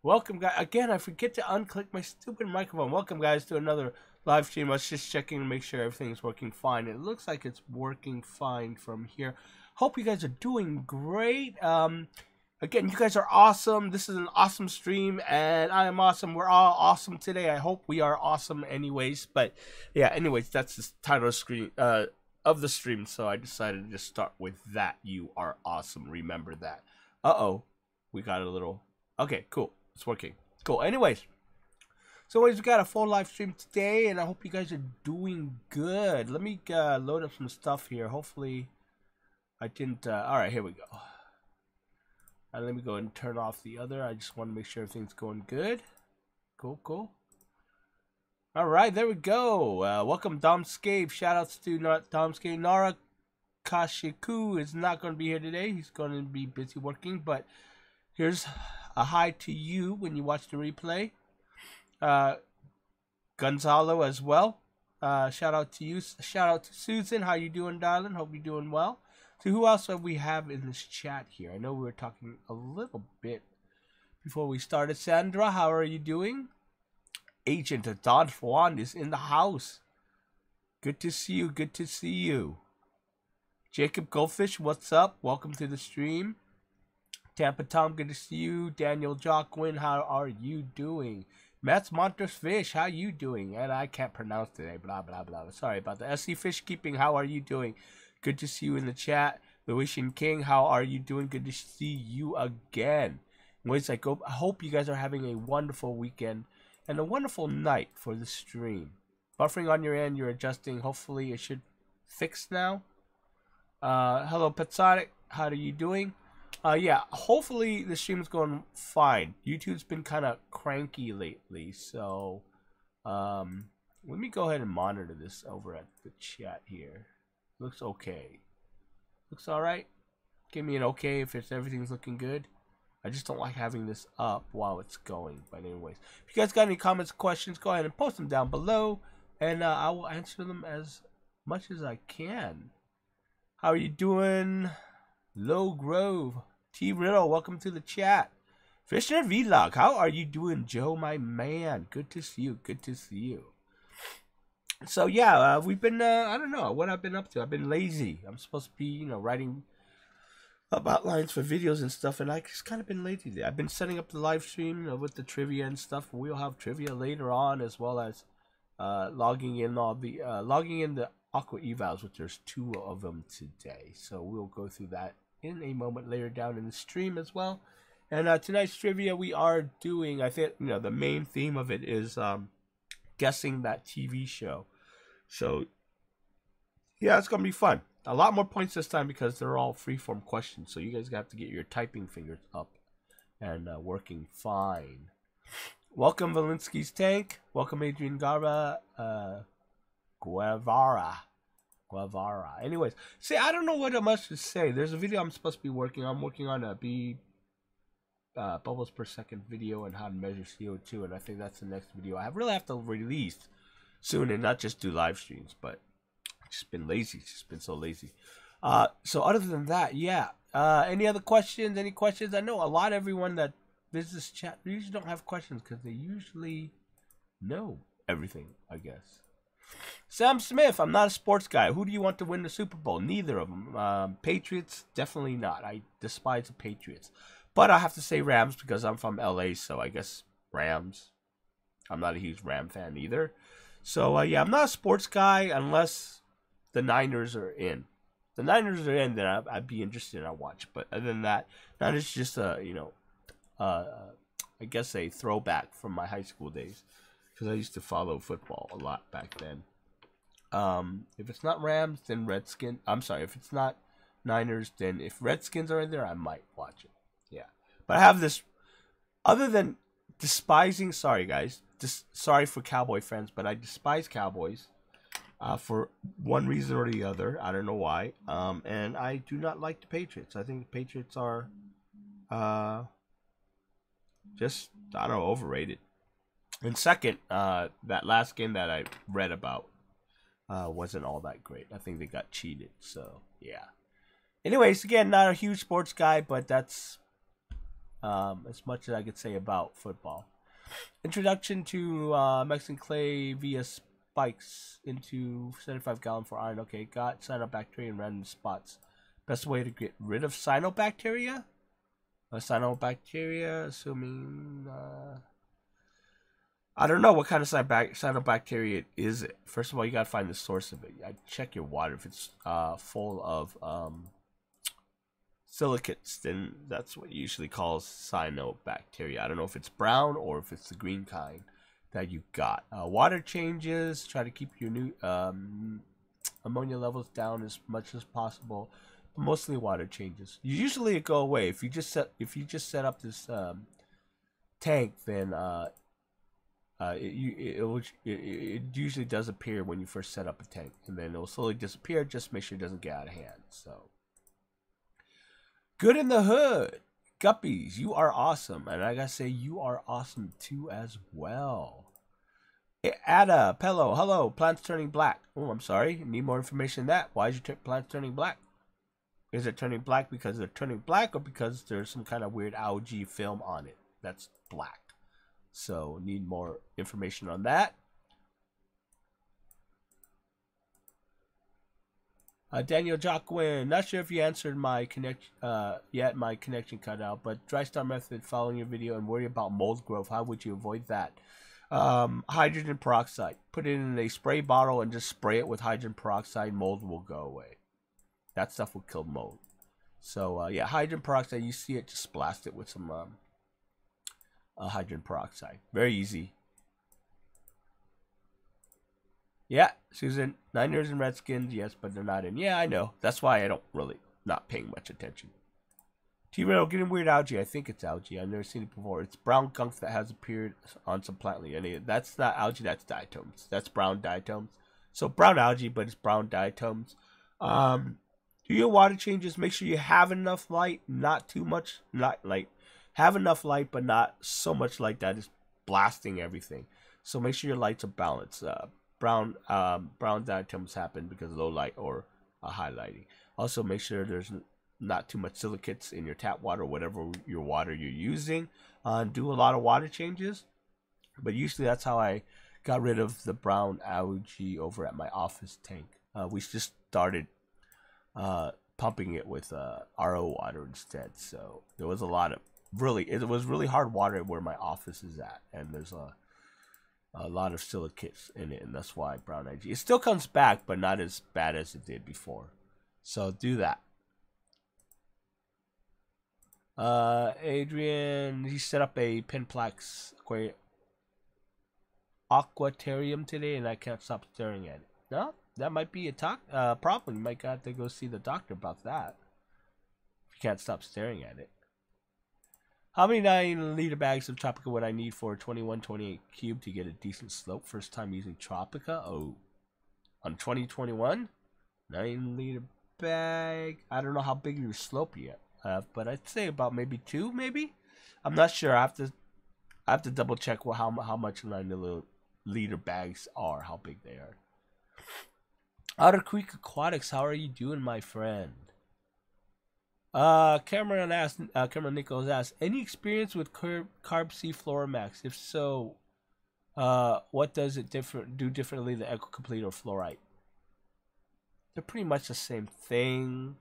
Welcome, guys. Again, I forget to unclick my stupid microphone. Welcome, guys, to another live stream. I was just checking to make sure everything's working fine. It looks like it's working fine from here. Hope you guys are doing great. Again, you guys are awesome. This is an awesome stream, and I am awesome. We're all awesome today. I hope we are awesome anyways. But, yeah, anyways, that's the title of the stream, so I decided to just start with that. You are awesome. Remember that. Uh-oh. We got a little... Okay, cool. It's working. Cool. Anyways, so we got a full live stream today, and I hope you guys are doing good. Let me load up some stuff here. Hopefully, I didn't. All right, here we go. Let me go and turn off the other. I just want to make sure everything's going good. Cool, cool. All right, there we go. Welcome, Dom Scave. Shoutouts to Dom Scave. Nara Kashiku is not going to be here today. He's going to be busy working, but here's a hi to you when you watch the replay. Gonzalo as well. Shout out to you. Shout out to Susan. How you doing, darling? Hope you're doing well. So who else have we have in this chat here? I know we were talking a little bit before we started. Sandra, how are you doing? Agent Don Juan is in the house. Good to see you. Good to see you. Jacob Goldfish, what's up? Welcome to the stream. Tampa Tom, good to see you. Daniel Jockwin, how are you doing? Mats Monsters Fish, how you doing? And I can't pronounce today, blah, blah, blah. Sorry about that. SC Fish Keeping, how are you doing? Good to see you in the chat. The Wishing King, how are you doing? Good to see you again. Anyways, I hope you guys are having a wonderful weekend and a wonderful night for the stream. Buffering on your end, you're adjusting. Hopefully it should fix now. Hello, Petsonic, how are you doing? Yeah, hopefully the stream's going fine. YouTube's been kind of cranky lately, so let me go ahead and monitor this over at the chat here. Looks okay. Looks alright. Give me an okay if everything's looking good. I just don't like having this up while it's going. But anyways, if you guys got any comments, questions, go ahead and post them down below, and I will answer them as much as I can. How are you doing? Low Grove. T Riddle, welcome to the chat. Fisher Vlog, how are you doing, Joe, my man? Good to see you. Good to see you. So yeah, we've been I don't know what I've been up to. I've been lazy. I'm supposed to be, writing up outlines for videos and stuff, and I just kind of been lazy. I've been setting up the live stream with the trivia and stuff. We'll have trivia later on, as well as logging in the Aqua Evals, which there's 2 of them today. So we'll go through that in a moment later down in the stream as well. And tonight's trivia we are doing, I think, the main theme of it is guessing that TV show. So yeah, it's gonna be fun. A lot more points this time because they're all freeform questions, so you guys have to get your typing fingers up and working fine. Welcome, Valinsky's Tank. Welcome, Adrian Garba. Guevara. Anyways, see, I don't know what much to say. There's a video I'm supposed to be working on. I'm working on a bubbles per second video and how to measure CO2, and I think that's the next video I really have to release soon and not just do live streams, but I've just been lazy. It's just been so lazy. So other than that, yeah. Any other questions? Any questions? I know a lot of everyone that visits this chat usually don't have questions because they usually know everything, I guess. Sam Smith, I'm not a sports guy. Who do you want to win the Super Bowl? Neither of them. Patriots, definitely not. I despise the Patriots. But I have to say Rams because I'm from LA, so I guess Rams. I'm not a huge Ram fan either. So, yeah, I'm not a sports guy unless the Niners are in. If the Niners are in, then I'd be interested and I'd watch. But other than that, that is just a, I guess a throwback from my high school days. Because I used to follow football a lot back then. If it's not Rams, then Redskins. I'm sorry, if it's not Niners, then if Redskins are in there, I might watch it. Yeah. But I have this, other than despising, sorry guys, sorry for Cowboy fans, but I despise Cowboys for one reason or the other. I don't know why. And I do not like the Patriots. I think the Patriots are just, I don't know, overrated. And second, that last game that I read about wasn't all that great. I think they got cheated, so yeah. Anyways, again, not a huge sports guy, but that's as much as I could say about football. Introduction to Mexican clay via spikes into 75-gallon for iron. Okay, got cyanobacteria in random spots. Best way to get rid of cyanobacteria? Cyanobacteria, assuming... I don't know what kind of cyanobacteria is it. First of all, you gotta find the source of it. I check your water. If it's full of silicates, then that's what you usually calls cyanobacteria. I don't know if it's brown or if it's the green kind that you got. Water changes. Try to keep your new ammonia levels down as much as possible. But mostly water changes. Usually it go away if you just set up this tank. Then it usually does appear when you first set up a tank, and then it will slowly disappear. Just make sure it doesn't get out of hand. So. Good in the hood. Guppies, you are awesome. And I gotta say, you are awesome too as well. Ada, Pello, hello. Plants turning black. Oh, I'm sorry. Need more information on that. Why is your plants turning black? Is it turning black because they're turning black or because there's some kind of weird algae film on it that's black? So, need more information on that. Daniel Jacquin, not sure if you answered my yet. My connection cut out, but dry star method following your video and worry about mold growth. How would you avoid that? Hydrogen peroxide. Put it in a spray bottle and just spray it with hydrogen peroxide. Mold will go away. That stuff will kill mold. So yeah, hydrogen peroxide. You see it, just blast it with some hydrogen peroxide. Very easy. Yeah, Susan, Niners and Redskins, yes, but they're not in. Yeah, I know. That's why I don't really, not paying much attention. T-Rail, getting weird algae. I think it's algae. I've never seen it before. It's brown gunk that has appeared on some plant leaf. That's not algae, that's diatoms. That's brown diatoms. So brown algae, but it's brown diatoms. Do your water changes. Make sure you have enough light, not too much light. Have enough light, but not so much light that is blasting everything. So make sure your lights are balanced. Brown diatoms happen because of low light or high lighting. Also, make sure there's not too much silicates in your tap water or whatever your water you're using. Do a lot of water changes, but usually that's how I got rid of the brown algae over at my office tank. We just started pumping it with RO water instead. So there was a lot of it was really hard water where my office is at, and there's a lot of silicates in it, and that's why brown algae. It still comes back, but not as bad as it did before. So do that. Adrian, he set up a Pinplex Aquatarium today, and I can't stop staring at it. No, that might be a problem. You might have to go see the doctor about that. If you can't stop staring at it. How many 9-liter bags of Tropica would I need for a 21-28 cube to get a decent slope? First time using Tropica. Oh, on 2021, 9-liter bag. I don't know how big your slope yet, but I'd say about maybe 2, maybe. I'm not sure. I have to double check how much 9-liter bags are, how big they are. Otter Creek Aquatics, how are you doing, my friend? Cameron Nichols asked, any experience with Carb C Floramax? If so, what does it do differently than Eco Complete or Fluorite? They're pretty much the same thing,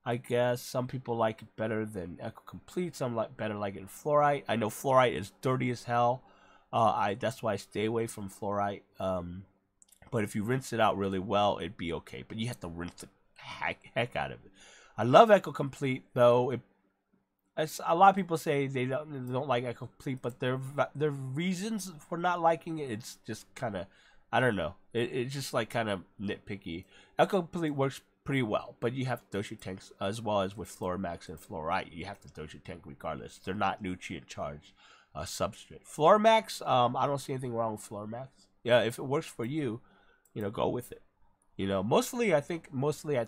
I guess. Some people like it better than Eco Complete. Some better like it in Fluorite. I know Fluorite is dirty as hell. That's why I stay away from Fluorite. But if you rinse it out really well, it'd be okay. But you have to rinse the heck out of it. I love Eco Complete, though. A lot of people say they don't like Eco Complete, but their reasons for not liking it, it's just kind of, I don't know. It's just like kind of nitpicky. Eco Complete works pretty well, but you have to dose your tanks as well as with Floramax and Fluorite. You have to dose your tank regardless. They're not nutrient charged substrate. Floramax, I don't see anything wrong with Floramax. Yeah, if it works for you, go with it. Mostly at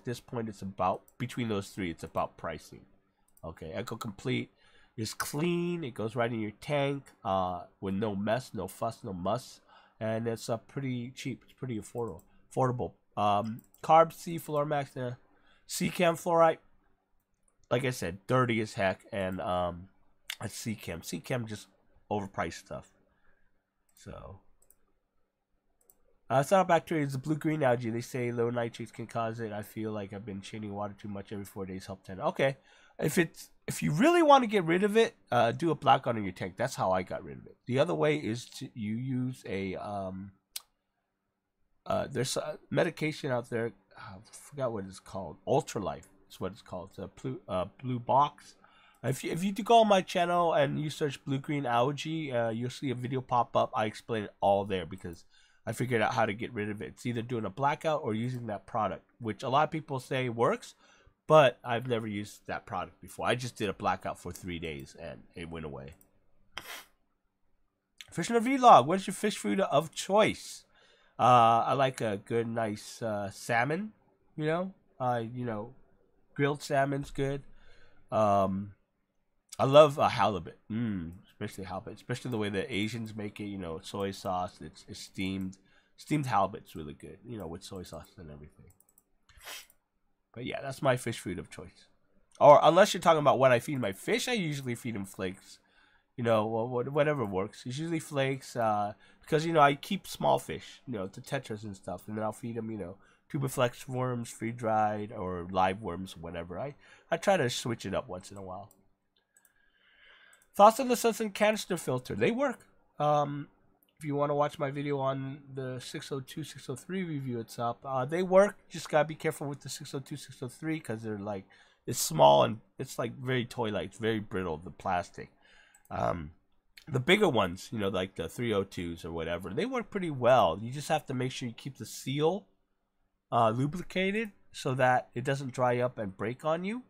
this point, it's about, between those three, it's about pricing. Okay, Eco Complete is clean. It goes right in your tank with no mess, no fuss, no muss. And it's pretty cheap. It's pretty affordable. Carb C Floramax, Secam Fluorite, like I said, dirty as heck. And That's C-Chem. C-Chem just overpriced stuff. So, cyanobacteria is the blue-green algae. They say low nitrates can cause it. I feel like I've been changing water too much every 4 days. Help 10. Okay, if you really want to get rid of it, do a blackout on your tank. That's how I got rid of it. The other way is you use a there's a medication out there. I forgot what it's called. Ultralife is what it's called. It's a blue box. If you do go on my channel and you search blue-green algae, you'll see a video pop up. I explain it all there because I figured out how to get rid of it. It's either doing a blackout or using that product, which a lot of people say works, but I've never used that product before. I just did a blackout for 3 days and it went away. Fishing a vlog. What is your fish food of choice? I like a good, nice salmon. You know, grilled salmon's good. I love halibut, especially halibut, especially the way the Asians make it. You know, soy sauce. It's steamed. Steamed halibut's really good. You know, with soy sauce and everything. But yeah, that's my fish food of choice. Or unless you're talking about what I feed my fish, I usually feed them flakes. You know, whatever works. It's usually flakes because you know I keep small fish. You know, the tetras and stuff, and then I'll feed them. You know, tubiflex worms, free dried, or live worms, whatever. I try to switch it up once in a while. Thoughts on the Sunset canister filter? They work. If you want to watch my video on the 602, 603 review, it's up. They work. Just gotta be careful with the 602, 603 because they're like it's small and it's like very toy-like. It's very brittle. The plastic. The bigger ones, you know, like the 302s or whatever, they work pretty well. You just have to make sure you keep the seal lubricated so that it doesn't dry up and break on you.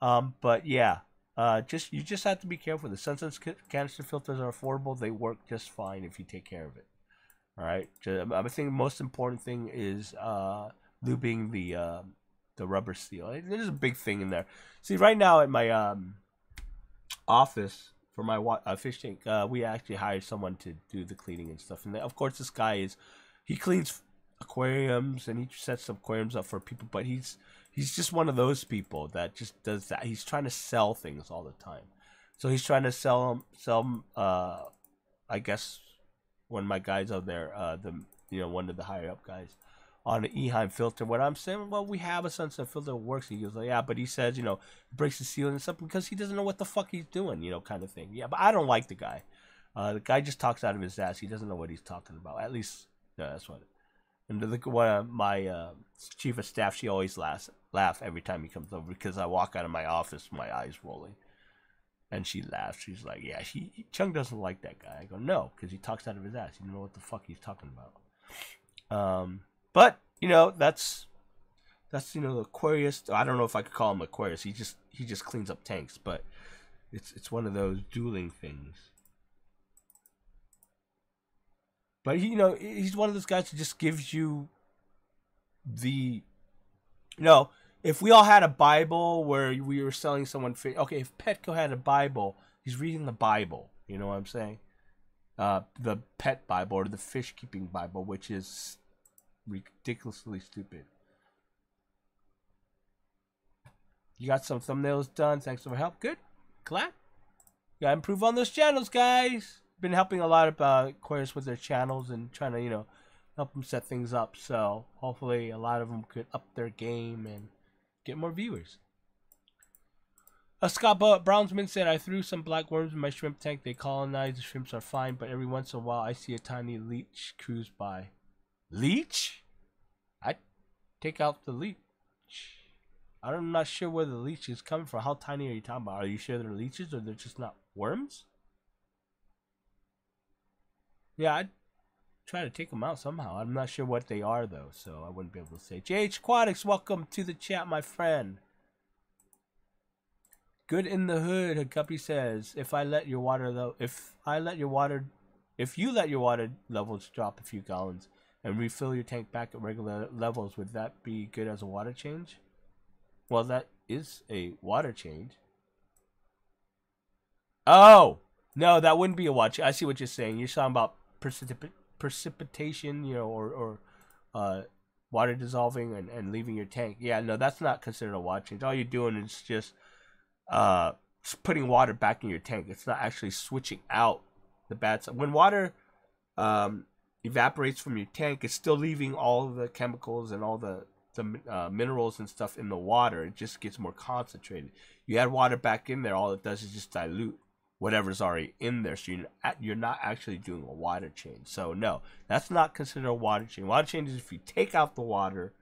But yeah. You just have to be careful. The Sunset canister filters are affordable. They work just fine if you take care of it. All right. I think the most important thing is lubing the rubber seal. There's a big thing in there. See, right now at my office for my fish tank, we actually hired someone to do the cleaning and stuff. And of course, this guy he cleans aquariums and he sets aquariums up for people, but he's just one of those people that just does that. He's trying to sell things all the time. So he's trying to sell I guess one of my guys out there, one of the higher up guys on the Eheim filter. What I'm saying, well, we have a Sunset filter that works. He goes like, yeah, but he says, you know, it breaks the seal and stuff because he doesn't know what the fuck he's doing, you know, kind of thing. Yeah, but I don't like the guy. The guy just talks out of his ass. He doesn't know what he's talking about. At least, yeah, that's what. And one of my chief of staff, she always laugh every time he comes over because I walk out of my office, my eyes rolling, and she laughs. She's like, "Yeah, Chung doesn't like that guy." I go, "No, because he talks out of his ass. You don't know what the fuck he's talking about." But you know, that's you know the Aquarius. I don't know if I could call him Aquarius. He just cleans up tanks, but it's one of those dueling things. But he's one of those guys who just gives you the, if we all had a Bible where we were selling someone fish, okay, if Petco had a Bible, he's reading the Bible. You know what I'm saying? The pet Bible or the fish keeping Bible, which is ridiculously stupid. You got some thumbnails done. Thanks for the help. Good. Glad. Gotta improve on those channels, guys. Been helping a lot of Aquarius with their channels and trying to, help them set things up. So hopefully a lot of them could up their game and get more viewers. Scott Brownsman said, I threw some black worms in my shrimp tank. They colonize. The shrimps are fine, but every once in a while I see a tiny leech cruise by. Leech? I'd take out the leech. I'm not sure where the leech is coming from. How tiny are you talking about? Are you sure they're leeches or they're just not worms? Yeah, I'd try to take them out somehow. I'm not sure what they are, though, so I wouldn't be able to say. JH Aquatics, welcome to the chat, my friend. Good in the hood, Guppy says. If you let your water levels drop a few gallons and refill your tank back at regular levels, would that be good as a water change? Well, that is a water change. Oh no, that wouldn't be a water. I see what you're saying. You're talking about precipitation, or water dissolving and leaving your tank. Yeah, no, that's not considered a water change. All you're doing is just putting water back in your tank. It's not actually switching out the bad stuff. When water evaporates from your tank, it's still leaving all the chemicals and all the minerals and stuff in the water. It just gets more concentrated. You add water back in there, all it does is just dilute whatever's already in there. So you're not actually doing a water change. So no, that's not considered a water change. Water change is if you take out the water,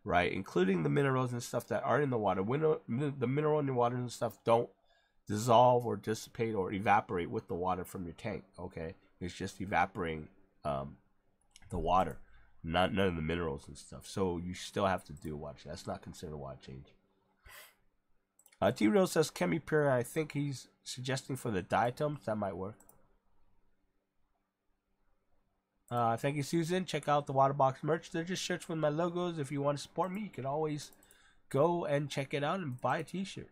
right, including the minerals and stuff that are in the water. The mineral in the water and stuff don't dissolve or dissipate or evaporate with the water from your tank. Okay, it's just evaporating the water, none of the minerals and stuff. So you still have to do a water change. That's not considered a water change. T-Real says Chemi Pure. I think he's suggesting for the diatoms. That might work. Thank you, Susan. Check out the Waterbox merch. They're just shirts with my logos. If you want to support me, you can always go and check it out and buy a t-shirt.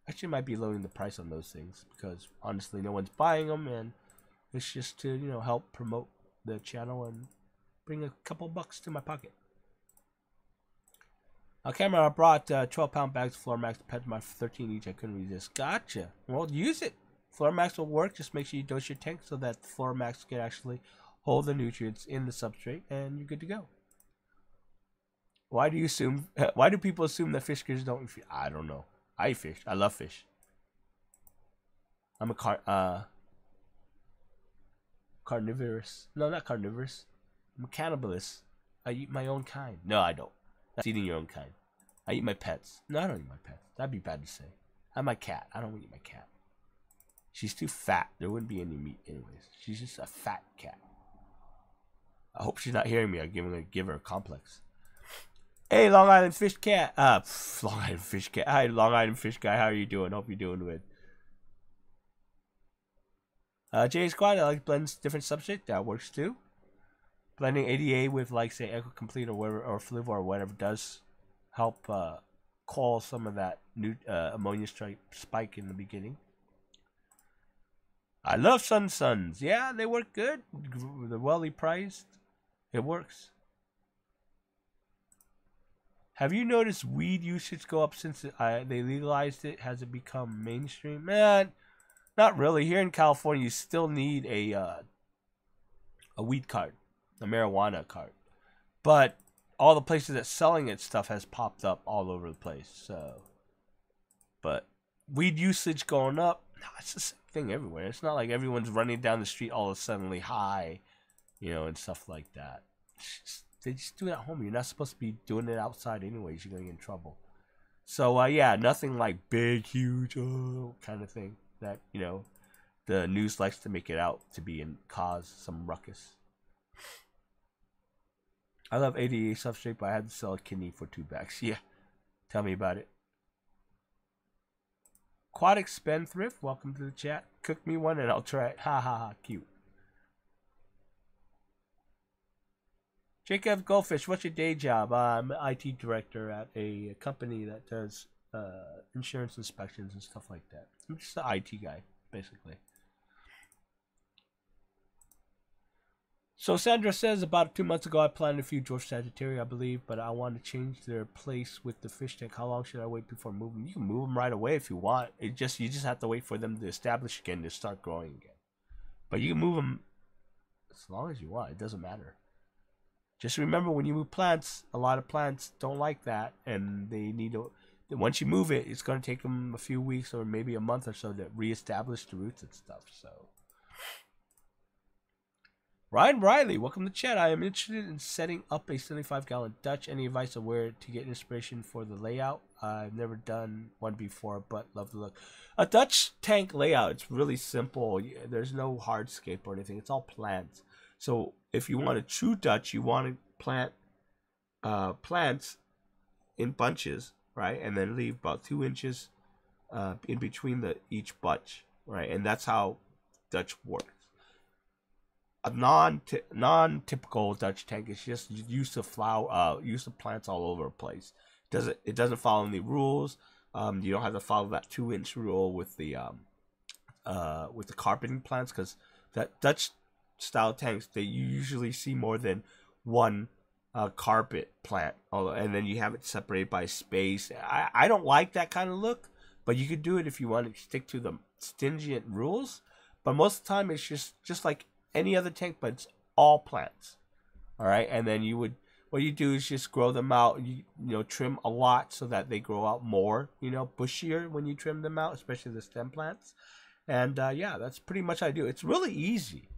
Actually, might be lowering the price on those things because honestly, no one's buying them, and it's just to, you know, help promote the channel and bring a couple bucks to my pocket. Camera, I brought 12-pound bags of Floor Max to pet my 13 each. I couldn't resist. Gotcha. Well, use it. Floor Max will work. Just make sure you dose your tank so that the Floor Max can actually hold the nutrients in the substrate, and you're good to go. Why do you assume? Why do people assume that fish critters don't eat fish? I don't know. I eat fish. I love fish. I'm a carnivorous. No, not carnivorous. I'm a cannibalist. I eat my own kind. No, I don't. That's eating your own kind. I eat my pets. No, I don't eat my pets. That'd be bad to say. I have my cat. I don't eat my cat. She's too fat. There wouldn't be any meat anyways. She's just a fat cat. I hope she's not hearing me. I'm gonna give her a complex. Hey, Long Island Fish Cat. Long Island Fish Cat. Hi, Long Island Fish Guy. How are you doing? Hope you're doing good. J Squad, I like blends different substrate. That works too. Blending ADA with, like, say, Eco Complete or whatever, or Fluvo or whatever does help call some of that new ammonia spike in the beginning. I love Suns. Yeah, they work good. They're well priced. It works. Have you noticed weed usage go up since they legalized it? Has it become mainstream? Man, not really. Here in California, you still need a weed card, a marijuana card. But all the places that's selling it stuff has popped up all over the place. So, but weed usage going up, no, it's the same thing everywhere. It's not like everyone's running down the street all of a sudden high, you know, and stuff like that. They just do it at home. You're not supposed to be doing it outside anyways. You're going to get in trouble. So, yeah, nothing like big, huge, kind of thing that, you know, the news likes to make it out to be and cause some ruckus. I love ADA substrate, but I had to sell a kidney for 2 bags. Yeah, tell me about it. Aquatic Spendthrift, welcome to the chat. Cook me one and I'll try it. Ha ha ha, cute. Jacob Goldfish, what's your day job? I'm an IT director at a company that does insurance inspections and stuff like that. I'm just an IT guy, basically. So Sandra says, about 2 months ago, I planted a few George Sagittaria, I believe, but I want to change their place with the fish tank. How long should I wait before moving? You can move them right away if you want. You just have to wait for them to establish again to start growing again. But you can move them as long as you want. It doesn't matter. Just remember, when you move plants, a lot of plants don't like that, and they need to. Once you move it, it's going to take them a few weeks or maybe a month or so to reestablish the roots and stuff. So, Ryan Riley, welcome to chat. I am interested in setting up a 75-gallon Dutch. Any advice on where to get inspiration for the layout? I've never done one before, but love the look. A Dutch tank layout, it's really simple. There's no hardscape or anything. It's all plants. So if you want a true Dutch, you want to plant plants in bunches, right? And then leave about 2 inches in between each bunch, right? And that's how Dutch works. A non-typical Dutch tank is just use of plants all over the place. It doesn't follow any rules. You don't have to follow that 2-inch rule with the carpeting plants, because that Dutch style tanks, you usually see more than one carpet plant, and then you have it separated by space. I don't like that kind of look, But you could do it if you want to stick to the stringent rules. But most of the time, it's just like any other tank, but it's all plants. All right, and then what you do is just grow them out. You know, trim a lot so that they grow out more. You know, bushier when you trim them out, especially the stem plants. And yeah, that's pretty much what I do. It's really easy.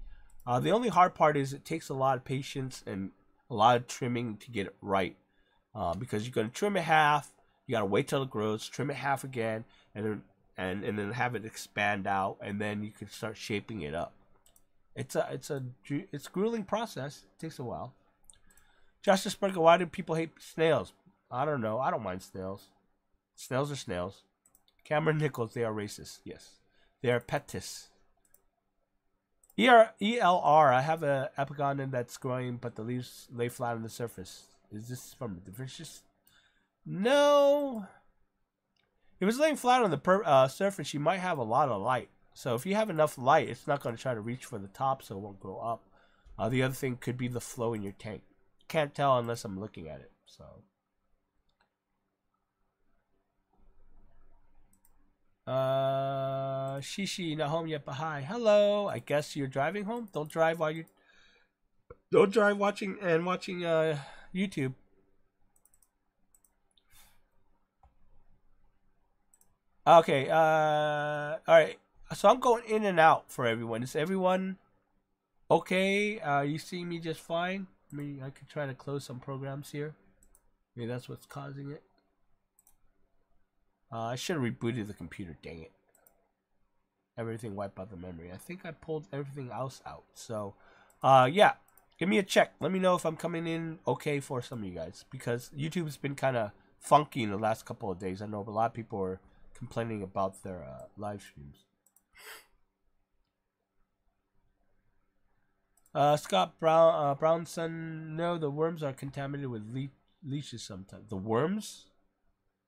The only hard part is it takes a lot of patience and a lot of trimming to get it right. Because you're going to trim it half, you got to wait till it grows, trim it half again, and then have it expand out, and then you can start shaping it up. It's a grueling process. It takes a while. Joshua Sprinkle, why do people hate snails? I don't know. I don't mind snails. Snails are snails. Cameron Nichols, they are racist. Yes. They are petis. ELR, I have a epigonon that's growing, but the leaves lay flat on the surface. Is this from the fishes? No. If it's laying flat on the surface, you might have a lot of light. So if you have enough light, it's not going to try to reach for the top, so it won't grow up. The other thing could be the flow in your tank. Can't tell unless I'm looking at it. So. Shishi, not home yet, but hi. Hello. I guess you're driving home. Don't drive watching YouTube. Okay. All right. So I'm going in and out for everyone. Is everyone okay? You see me just fine? Maybe I could try to close some programs here. Maybe that's what's causing it. I should have rebooted the computer. Dang it. Everything wiped out the memory. I think I pulled everything else out. So, yeah. Give me a check. Let me know if I'm coming in okay for some of you guys. Because YouTube's been kind of funky in the last couple of days. I know a lot of people are complaining about their live streams. Scott Brownson, no, the worms are contaminated with leeches sometimes. The worms?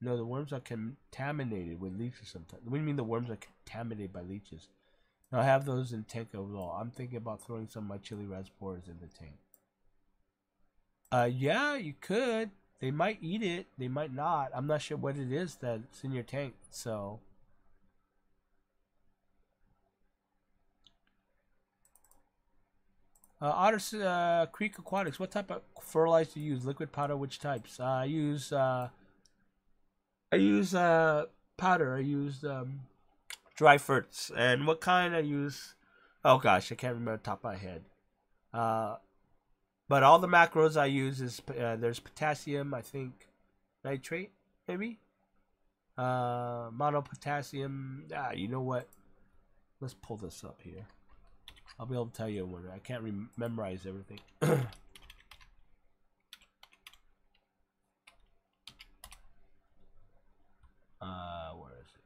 No, the worms are contaminated with leeches sometimes. What do you mean the worms are contaminated by leeches? Now, I have those in tank overall. I'm thinking about throwing some of my chili raspberries in the tank. Yeah, you could. They might eat it. They might not. I'm not sure what it is that's in your tank, so... Otter Creek Aquatics, what type of fertilizer do you use? Liquid, powder, which types? I use powder. I use dry ferts. And what kind I use? Oh gosh, I can't remember the top of my head. But all the macros I use is there's potassium, I think, nitrate maybe. Monopotassium. You know what? Let's pull this up here. I'll be able to tell you when I can't memorize everything. Where is it?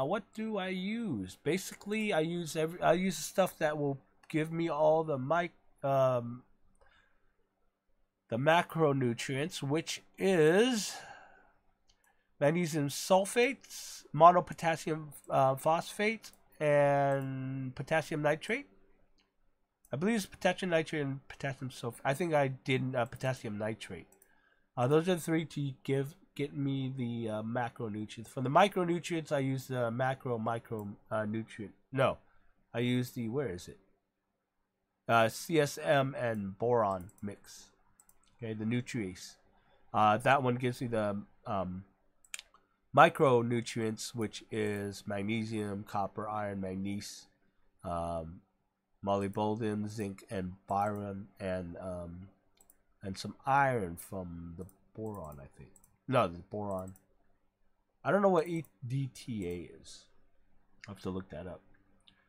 What do I use? Basically, I use the stuff that will give me all the macronutrients, which is magnesium sulfates, monopotassium phosphate, and potassium nitrate. I believe it's potassium nitrate and potassium sulfate. I think I did potassium nitrate. Those are the three to get me the macronutrients. For the micronutrients, I use the micronutrient. No, I use the, where is it? CSM and boron mix. Okay, the nutrients. That one gives me the micronutrients, which is magnesium, copper, iron, manganese, molybdenum, zinc, and boron, and some iron from the boron, I think. No, the boron. I don't know what EDTA is. I'll have to look that up.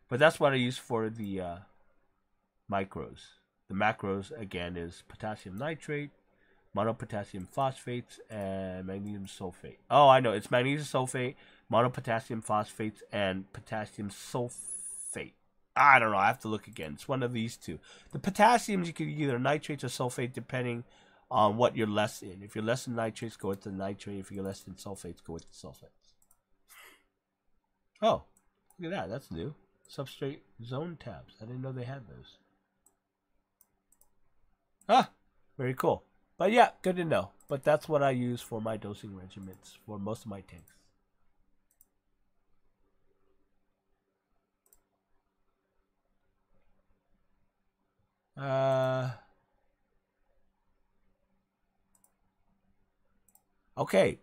But that's what I use for the micros. The macros, again, is potassium nitrate, monopotassium phosphates, and magnesium sulfate. Oh, I know. It's magnesium sulfate, monopotassium phosphates, and potassium sulfate. I don't know. I have to look again. It's one of these two. The potassiums, you can either nitrates or sulfate, depending on what you're less in. If you're less in nitrates, go with the nitrate. If you're less in sulfates, go with the sulfates. Oh, look at that. That's new. substrate zone tabs. I didn't know they had those. Ah, very cool. But yeah, good to know. But that's what I use for my dosing regimens for most of my tanks. Okay.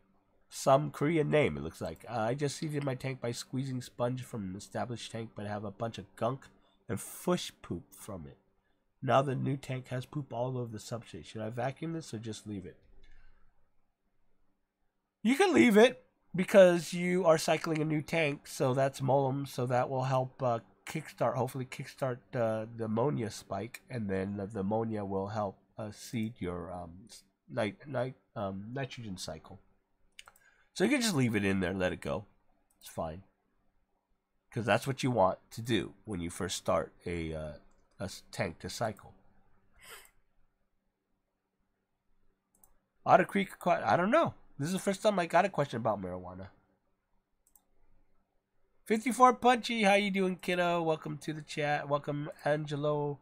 Some Korean name, it looks like. I just seeded my tank by squeezing sponge from an established tank, but have a bunch of gunk and fish poop from it. Now the new tank has poop all over the substrate. Should I vacuum this or just leave it? You can leave it because you are cycling a new tank, so that's molem, so that will help hopefully kickstart the ammonia spike, and then the ammonia will help seed your nitrogen cycle. So you can just leave it in there, let it go. It's fine. Because that's what you want to do when you first start a tank to cycle. Otter Creek, I don't know. This is the first time I got a question about marijuana. 54 Punchy, how you doing, kiddo? Welcome to the chat. Welcome, Angelo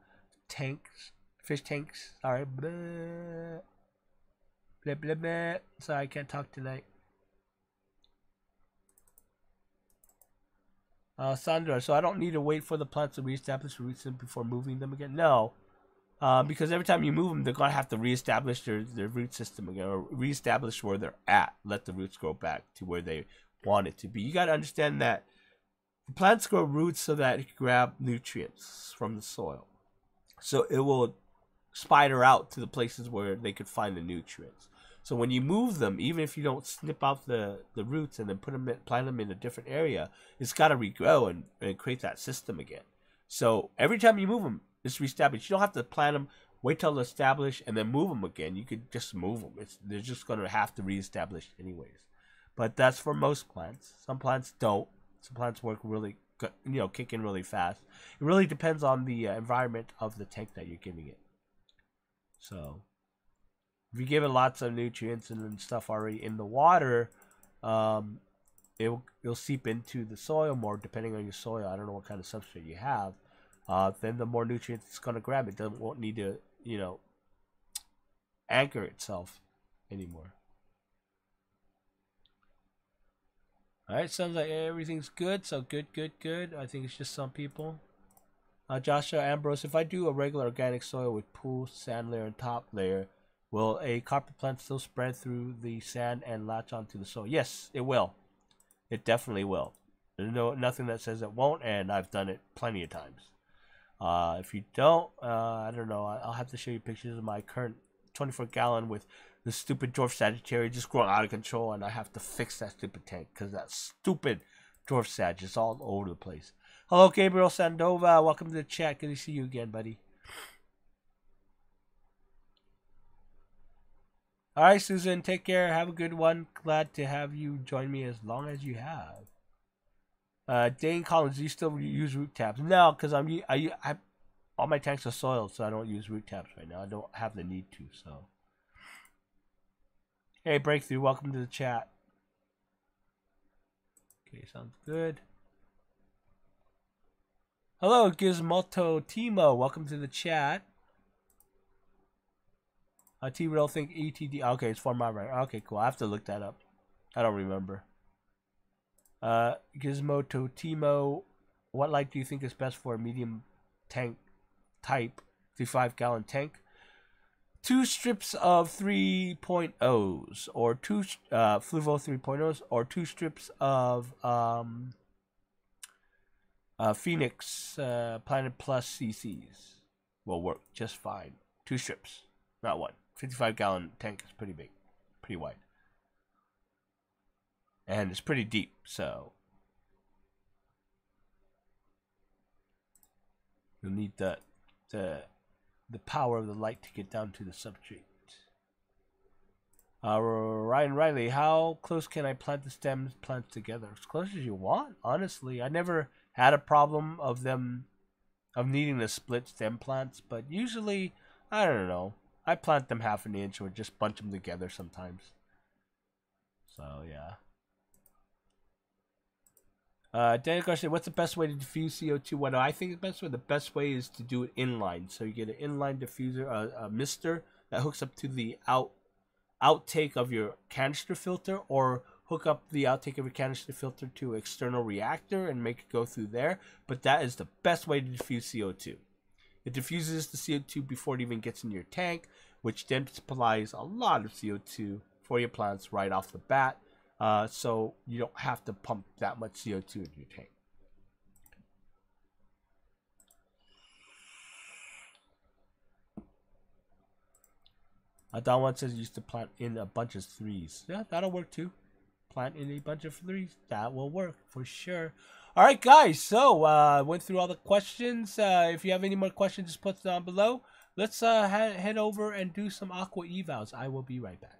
Tanks. Fish Tanks. Sorry. Blah. Blah, blah, blah. Sorry, I can't talk tonight. Sandra, so I don't need to wait for the plants to reestablish roots before moving them again? No. Because every time you move them, they're going to have to reestablish their root system again, or reestablish where they're at. Let the roots grow back to where they want it to be. You got to understand that the plants grow roots so that it can grab nutrients from the soil. So it will spider out to the places where they could find the nutrients. So when you move them, even if you don't snip out the roots and then plant them in a different area, it's got to regrow and create that system again. So every time you move them, it's reestablished. You don't have to plant them, wait till they're established, and then move them again. You could just move them. They're just going to have to reestablish anyways. But that's for most plants. Some plants don't. Some plants work really, kick in really fast. It really depends on the environment of the tank that you're giving it. So if you give it lots of nutrients and stuff already in the water, it'll seep into the soil more depending on your soil. I don't know what kind of substrate you have. Then the more nutrients it's going to grab. It won't need to, anchor itself anymore. Alright, sounds like everything's good. So good. I think it's just some people. Joshua Ambrose, if I do a regular organic soil with pool, sand layer, and top layer, will a carpet plant still spread through the sand and latch onto the soil? Yes, it will. It definitely will. There's nothing that says it won't, and I've done it plenty of times. If you don't, I don't know. I'll have to show you pictures of my current 24-gallon with the stupid dwarf Sagittarius just growing out of control, and I have to fix that stupid tank because that stupid dwarf Sag is all over the place. Hello, Gabriel Sandova. Welcome to the chat. Good to see you again, buddy. All right, Susan. Take care. Have a good one. Glad to have you join me as long as you have. Dane Collins, do you still use root tabs? No, because all my tanks are soiled, so I don't use root tabs right now. I don't have the need to. So, hey, Breakthrough. Welcome to the chat. Okay, sounds good. Hello, Gizmoto Timo. Welcome to the chat. T-Real think ETD. Okay, it's for my right. Okay, cool. I have to look that up. I don't remember. Gizmoto Timo, what light do you think is best for a medium tank type 35-gallon tank? 2 strips of 3.0s, or 2 Fluvo 3.0s, or 2 strips of Phoenix Planet Plus CCs will work just fine. 2 strips, not 1. 55-gallon tank is pretty big, pretty wide, and it's pretty deep, so you'll need the power of the light to get down to the substrate. Ryan Riley, how close can I plant the stems plants together? As close as you want, honestly. I never had a problem of needing to split stem plants, but usually, I don't know. I plant them 1/2 inch or just bunch them together sometimes. So, yeah. Daniel question, what's the best way to diffuse CO2? What I think the best way is to do it inline. So you get an inline diffuser, a mister that hooks up to the outtake of your canister filter, or hook up the outtake of your canister filter to external reactor and make it go through there. But that is the best way to diffuse CO2. It diffuses the CO2 before it even gets in your tank, which then supplies a lot of CO2 for your plants right off the bat. So you don't have to pump that much CO2 in your tank. Don one says used to plant in a bunch of threes. Yeah, that'll work too. Plant in a bunch of threes. That will work for sure. All right, guys. So went through all the questions. If you have any more questions, just put them down below. Let's head over and do some Aqua Evals. I will be right back.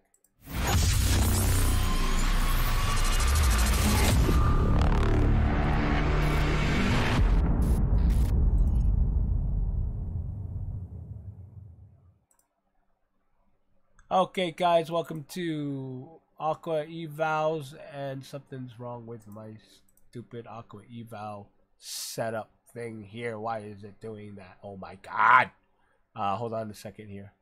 Okay, guys, welcome to Aqua Evals, and something's wrong with my stupid Aqua Eval setup thing here. Why is it doing that? Oh my god! Hold on a second here.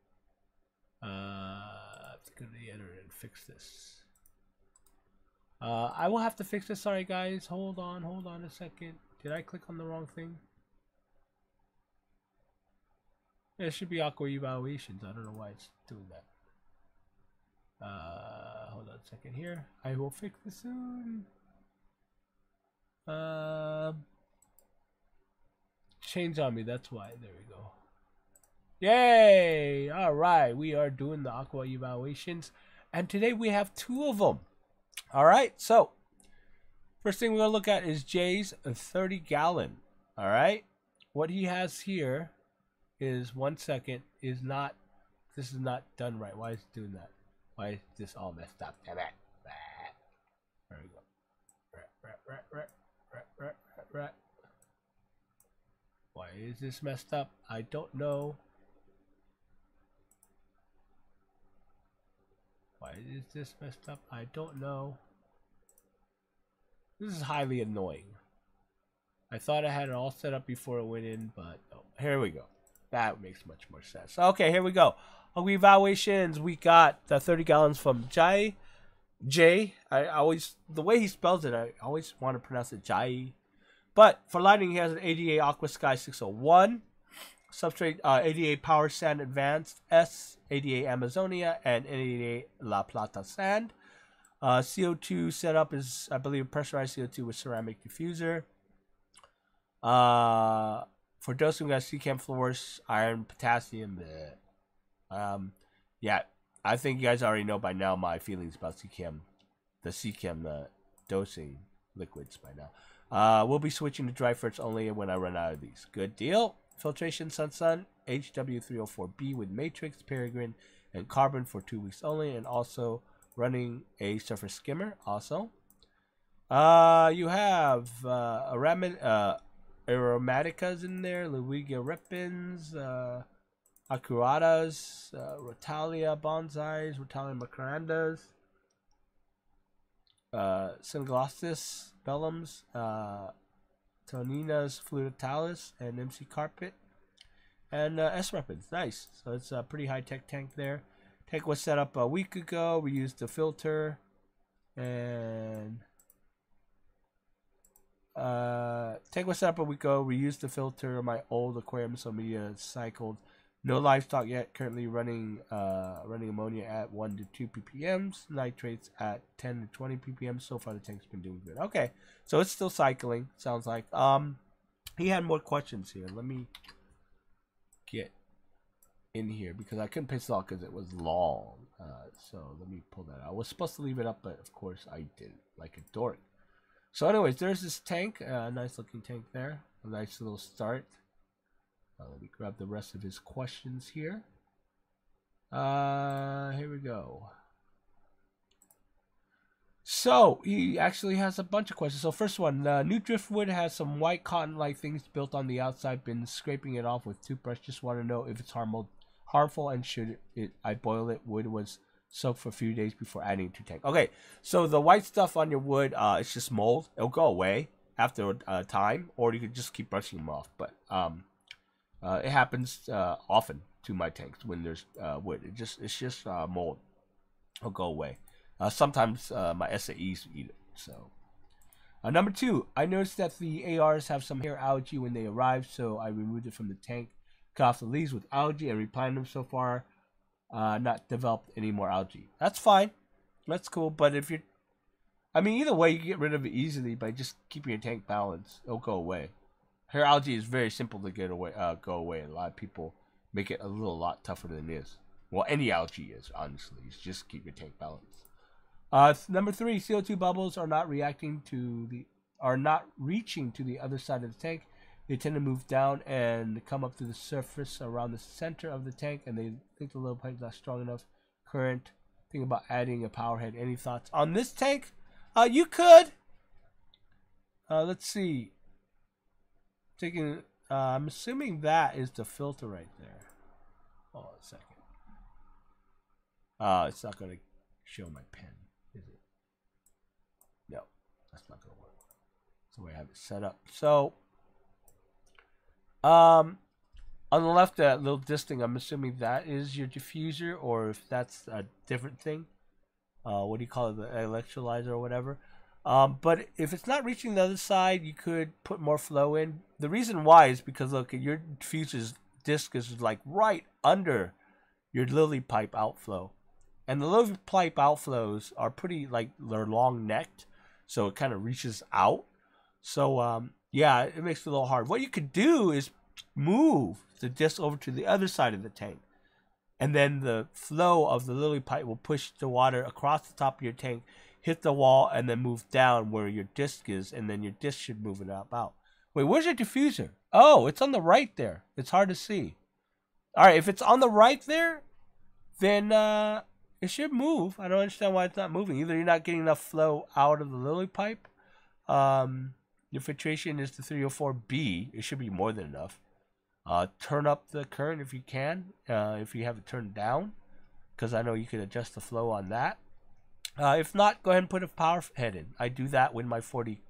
Let's go to the editor and fix this. I will have to fix this. Sorry, guys. Hold on a second. Did I click on the wrong thing? It should be Aqua Evaluations. I don't know why it's doing that. Hold on a second here. I will fix this soon. Change on me, that's why. There we go. Yay! Alright, we are doing the Aqua Evaluations, and today we have 2 of them. Alright, so first thing we're going to look at is Jay's 30-gallon. Alright, what he has here is, 1 second, this is not done right. Why is it doing that? Why is this all messed up? Damn it. There we go. Why is this messed up? I don't know. Why is this messed up? I don't know. This is highly annoying. I thought I had it all set up before it went in, but oh, here we go. That makes much more sense. Okay, here we go. Aqua Evaluations, we got the 30 gallons from Jay. I always, the way he spells it, I always want to pronounce it Jai. But for lighting, he has an ADA Aqua Sky 601, substrate ADA Power Sand Advanced S, ADA Amazonia, and ADA La Plata Sand. CO2 setup is, I believe, pressurized CO2 with ceramic diffuser. For dosing, we got CCAM fluors, iron, potassium. Yeah, I think you guys already know by now my feelings about CCAM, the CCAM dosing liquids by now. We'll be switching to dry ferts only when I run out of these. Good deal. Filtration Sun HW304B with matrix, peregrine, and carbon for 2 weeks only, and also running a surface skimmer. Also, you have aromaticas in there, Luigia repens, Acuratas, Rotalia bonsais, Rotalia macarandas, Syngostis bellums, Toninas flutitalis, and MC carpet, and S repens. Nice. So it's a pretty high tech tank there. Tank was set up a week ago. We used the filter, and tank was set up a week ago. We used the filter. My old aquarium, so media cycled. No livestock yet. Currently running ammonia at 1 to 2 ppms. Nitrates at 10 to 20 ppm. So far the tank's been doing good. Okay, so it's still cycling. Sounds like. He had more questions here. Let me get in here because I couldn't paste it all because it was long. So let me pull that out. I was supposed to leave it up, but of course I didn't, like a dork. So anyways, there's this tank. Nice looking tank there. A nice little start. Let me grab the rest of his questions here. Here we go. So he actually has a bunch of questions. So first one, new driftwood has some white cotton-like things built on the outside. Been scraping it off with toothbrush. Just want to know if it's harmful, and should I boil it? Wood was soaked for a few days before adding it to tank. Okay, so the white stuff on your wood, it's just mold. It'll go away after a time, or you could just keep brushing them off. But it happens often to my tanks when there's wood. It's just mold. It'll go away. Sometimes my SAEs eat it. So number 2, I noticed that the ARs have some hair algae when they arrived, so I removed it from the tank, cut off the leaves with algae, and replanted them. So far, not developed any more algae. That's fine. That's cool. But if you're, I mean, either way, you can get rid of it easily by just keeping your tank balanced. It'll go away. Hair algae is very simple to get away, go away. A lot of people make it a lot tougher than it is. Well, any algae is, honestly. It's just keep your tank balanced. Number 3, CO2 bubbles are not reaching to the other side of the tank. They tend to move down and come up to the surface around the center of the tank, and they think the little pipe is not strong enough current. Think about adding a power head. Any thoughts on this tank? You could. Let's see. I'm assuming that is the filter right there. Hold on a second. It's not going to show my pen, is it? No, that's not going to work. That's the way I have it set up. So, on the left, that little disc thing, I'm assuming that is your diffuser, or if that's a different thing. What do you call it? The electrolyzer or whatever. But if it's not reaching the other side, you could put more flow in. The reason why is because, look, your diffuser's disc is like right under your lily pipe outflow. And the lily pipe outflows are pretty, like, they're long necked, so it kind of reaches out. So, yeah, it makes it a little hard. What you could do is move the disc over to the other side of the tank. And then the flow of the lily pipe will push the water across the top of your tank, hit the wall, and then move down where your disc is, and then your disc should move it up out. Wait, where's your diffuser? Oh, it's on the right there. It's hard to see. All right, if it's on the right there, then it should move. I don't understand why it's not moving. Either you're not getting enough flow out of the lily pipe. Your filtration is the 304B. It should be more than enough. Turn up the current if you can, if you have it turned down, because I know you can adjust the flow on that. If not, go ahead and put a power head in. I do that with my 40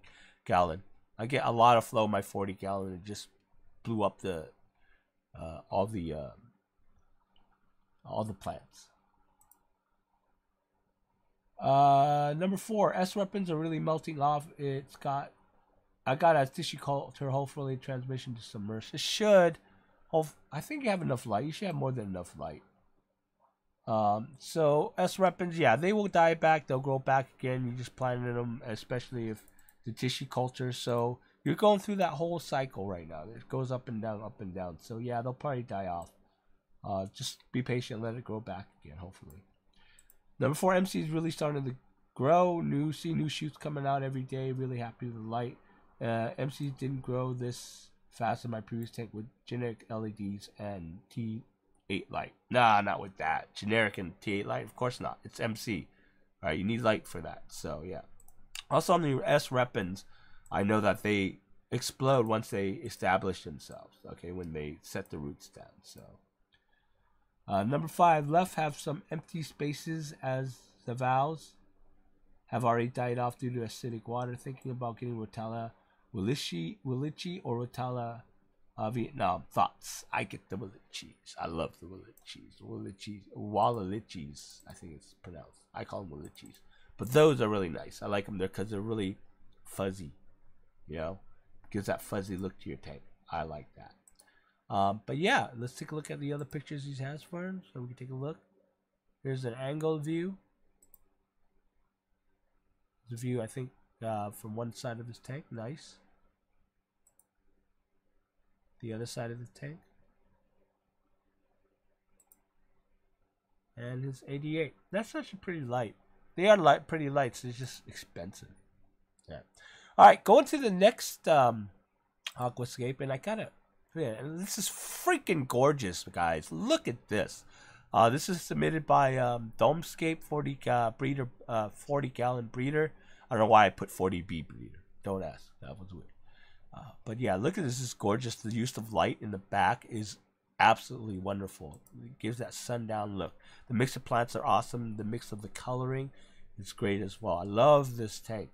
gallon. I get a lot of flow in my 40 gallon. It just blew up the all the plants. Number 4, S weapons are really melting off. I got a tissue culture, hopefully transmission to submerge. It should. I think you have enough light. You should have more than enough light. So S weapons, yeah, they will die back. They'll grow back again. You just planted them, especially if the tissue culture. So you're going through that whole cycle right now. It goes up and down, up and down. So yeah, they'll probably die off. Just be patient. Let it grow back again, hopefully. Number 4, MC is really starting to grow. See new shoots coming out every day. Really happy with the light. MC didn't grow this fast in my previous tank with generic LEDs and T8 light. Nah, not with that. Generic and T8 light? Of course not. It's MC. Alright, you need light for that. So, yeah. Also on the S weapons, I know that they explode once they establish themselves. Okay, when they set the roots down. So, number 5, left have some empty spaces as the valves have already died off due to acidic water. Thinking about getting Rotella Leeches or Rotella Vietnam. Thoughts? I get the Leeches. I love the Leeches. I think it's pronounced. I call them Leeches. But those are really nice. I like them there because they're really fuzzy. You know? Gives that fuzzy look to your tank. I like that. But yeah, let's take a look at the other pictures he has for him. So we can take a look. Here's an angle view. The view, I think, from one side of his tank. Nice. The other side of the tank. And his 88. That's actually pretty light. They are pretty light, so it's just expensive. Yeah. Alright, going to the next aquascape, and I gotta, man, this is freaking gorgeous, guys. Look at this. This is submitted by Domescape 40 gallon breeder. I don't know why I put 40B breeder. Don't ask. That was weird. But yeah, look at this. This is gorgeous. The use of light in the back is absolutely wonderful. It gives that sundown look. The mix of plants are awesome. The mix of the coloring is great as well. I love this tank.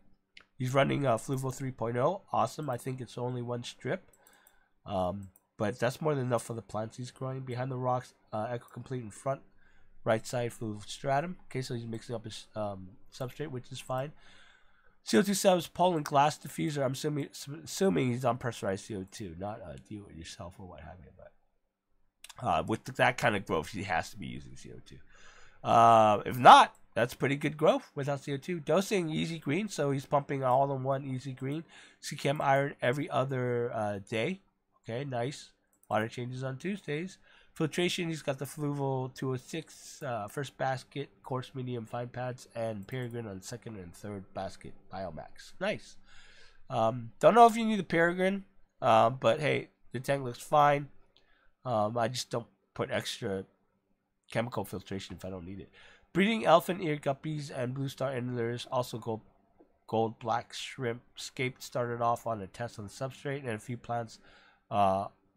He's running Fluval 3.0. Awesome. I think it's only one strip. But that's more than enough for the plants he's growing. Behind the rocks, Echo Complete in front. Right side, Fluval Stratum. Okay, so he's mixing up his substrate, which is fine. CO2 cells, pollen glass diffuser. I'm assuming he's on pressurized CO2, not deal with yourself or what have you. But with that kind of growth, he has to be using CO2. If not, that's pretty good growth without CO2. Dosing easy green, so he's pumping all in one easy green. CChem iron every other day. Okay, nice. Water changes on Tuesdays. Filtration, he's got the Fluval 206, first basket, coarse, medium, fine pads, and Peregrine on second and third basket, Biomax. Nice. Don't know if you need the Peregrine, but hey, the tank looks fine. I just don't put extra chemical filtration if I don't need it. Breeding elephant ear guppies and blue star antlers, also gold black shrimp scape started off on a test on the substrate, and a few plants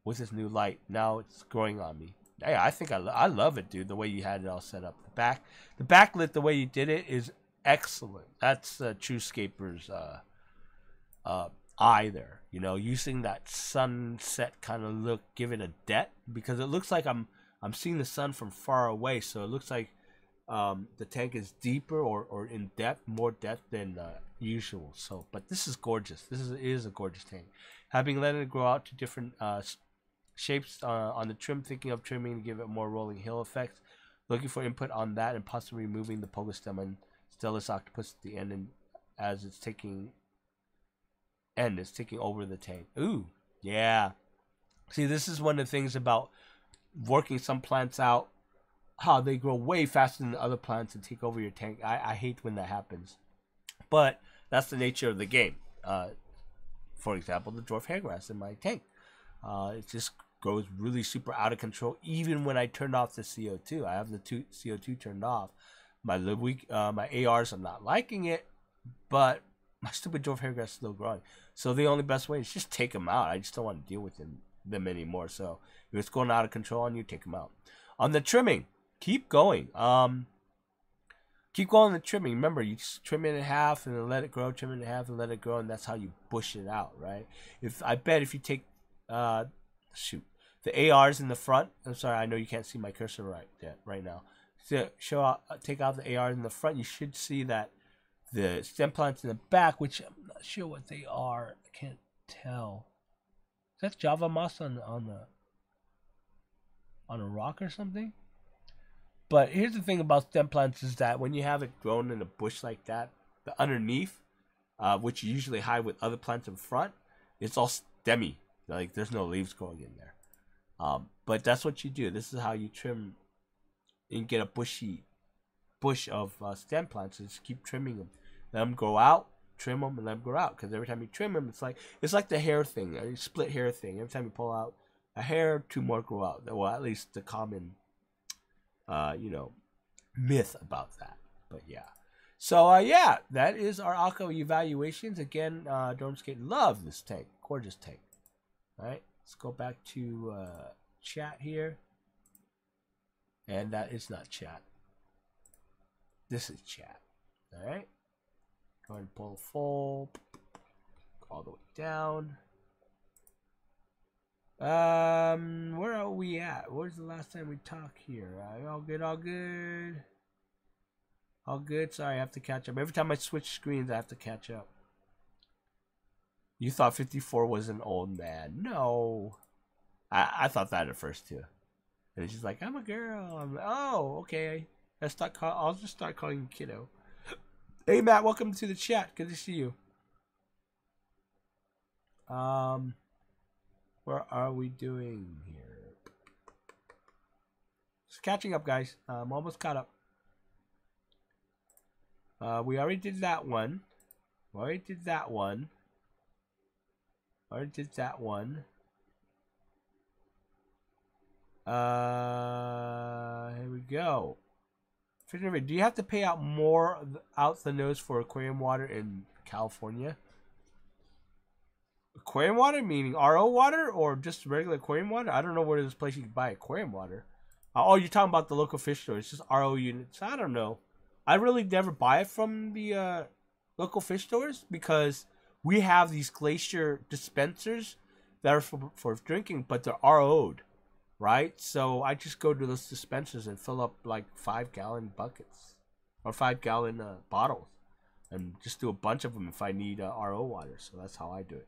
with this new light. Now it's growing on me. Hey, I think I love it, dude. The way you had it all set up. The backlit, the way you did it is excellent. That's true Scaper's eye there. You know, using that sunset kind of look, give it a depth, because it looks like I'm seeing the sun from far away. So it looks like the tank is deeper or in depth, more depth than usual. So, but this is gorgeous. This is a gorgeous tank. Having let it grow out to different shapes on the trim, thinking of trimming to give it more rolling hill effect. Looking for input on that and possibly removing the pogo stem and Stelis octopus at the end, and as it's taking over the tank. Ooh, yeah. See, this is one of the things about working some plants out, how they grow way faster than other plants and take over your tank. I hate when that happens, but that's the nature of the game. For example, the dwarf hairgrass in my tank. It just grows really super out of control even when I turn off the CO2. I have the CO2 turned off. My ARs, I'm not liking it, but my stupid dwarf hairgrass is still growing. So the only best way is just take them out. I just don't want to deal with them anymore. So if it's going out of control on you, take them out. On the trimming, keep going. Keep going with the trimming. Remember, you just trim it in half and then let it grow, trim it in half and let it grow, and that's how you bush it out, right? I bet if you take the ARs in the front. I'm sorry, I know you can't see my cursor right now. So take out the ARs in the front. You should see that the stem plants in the back, which I'm not sure what they are. I can't tell. Is that Java moss on a rock or something? But here's the thing about stem plants is that when you have it grown in a bush like that, the underneath, which you usually hide with other plants in front, it's all stemmy. Like there's no leaves growing in there. But that's what you do. This is how you trim and get a bush of stem plants. Just keep trimming them. Let them grow out, trim them, and let them grow out. Because every time you trim them, it's like the hair thing, a split hair thing. Every time you pull out a hair, two more grow out. Well, at least the common, myth about that. But yeah. So yeah, that is our Aqua evaluations. Again, Dormskate, love this tank. Gorgeous tank. All right, let's go back to chat here. And that is not chat. This is chat. All right. Go ahead and pull full all the way down. Where are we at? Where's the last time we talked here? All good, all good. All good. Sorry, I have to catch up. Every time I switch screens, I have to catch up. You thought 54 was an old man. No. I thought that at first, too. And she's like, I'm a girl. I'm like, oh, okay. I'll just start calling you kiddo. Hey, Matt, welcome to the chat. Good to see you. Where are we doing here? Just catching up, guys. I'm almost caught up. We already did that one. Here we go. Do you have to pay out more out the nose for aquarium water in California? Aquarium water meaning RO water or just regular aquarium water? I don't know where this place you can buy aquarium water. Oh, you're talking about the local fish store. It's just RO units. I don't know. I really never buy it from the local fish stores because we have these glacier dispensers that are for drinking, but they're RO'd, right? So I just go to those dispensers and fill up like 5-gallon buckets or 5-gallon bottles, and just do a bunch of them if I need RO water. So that's how I do it.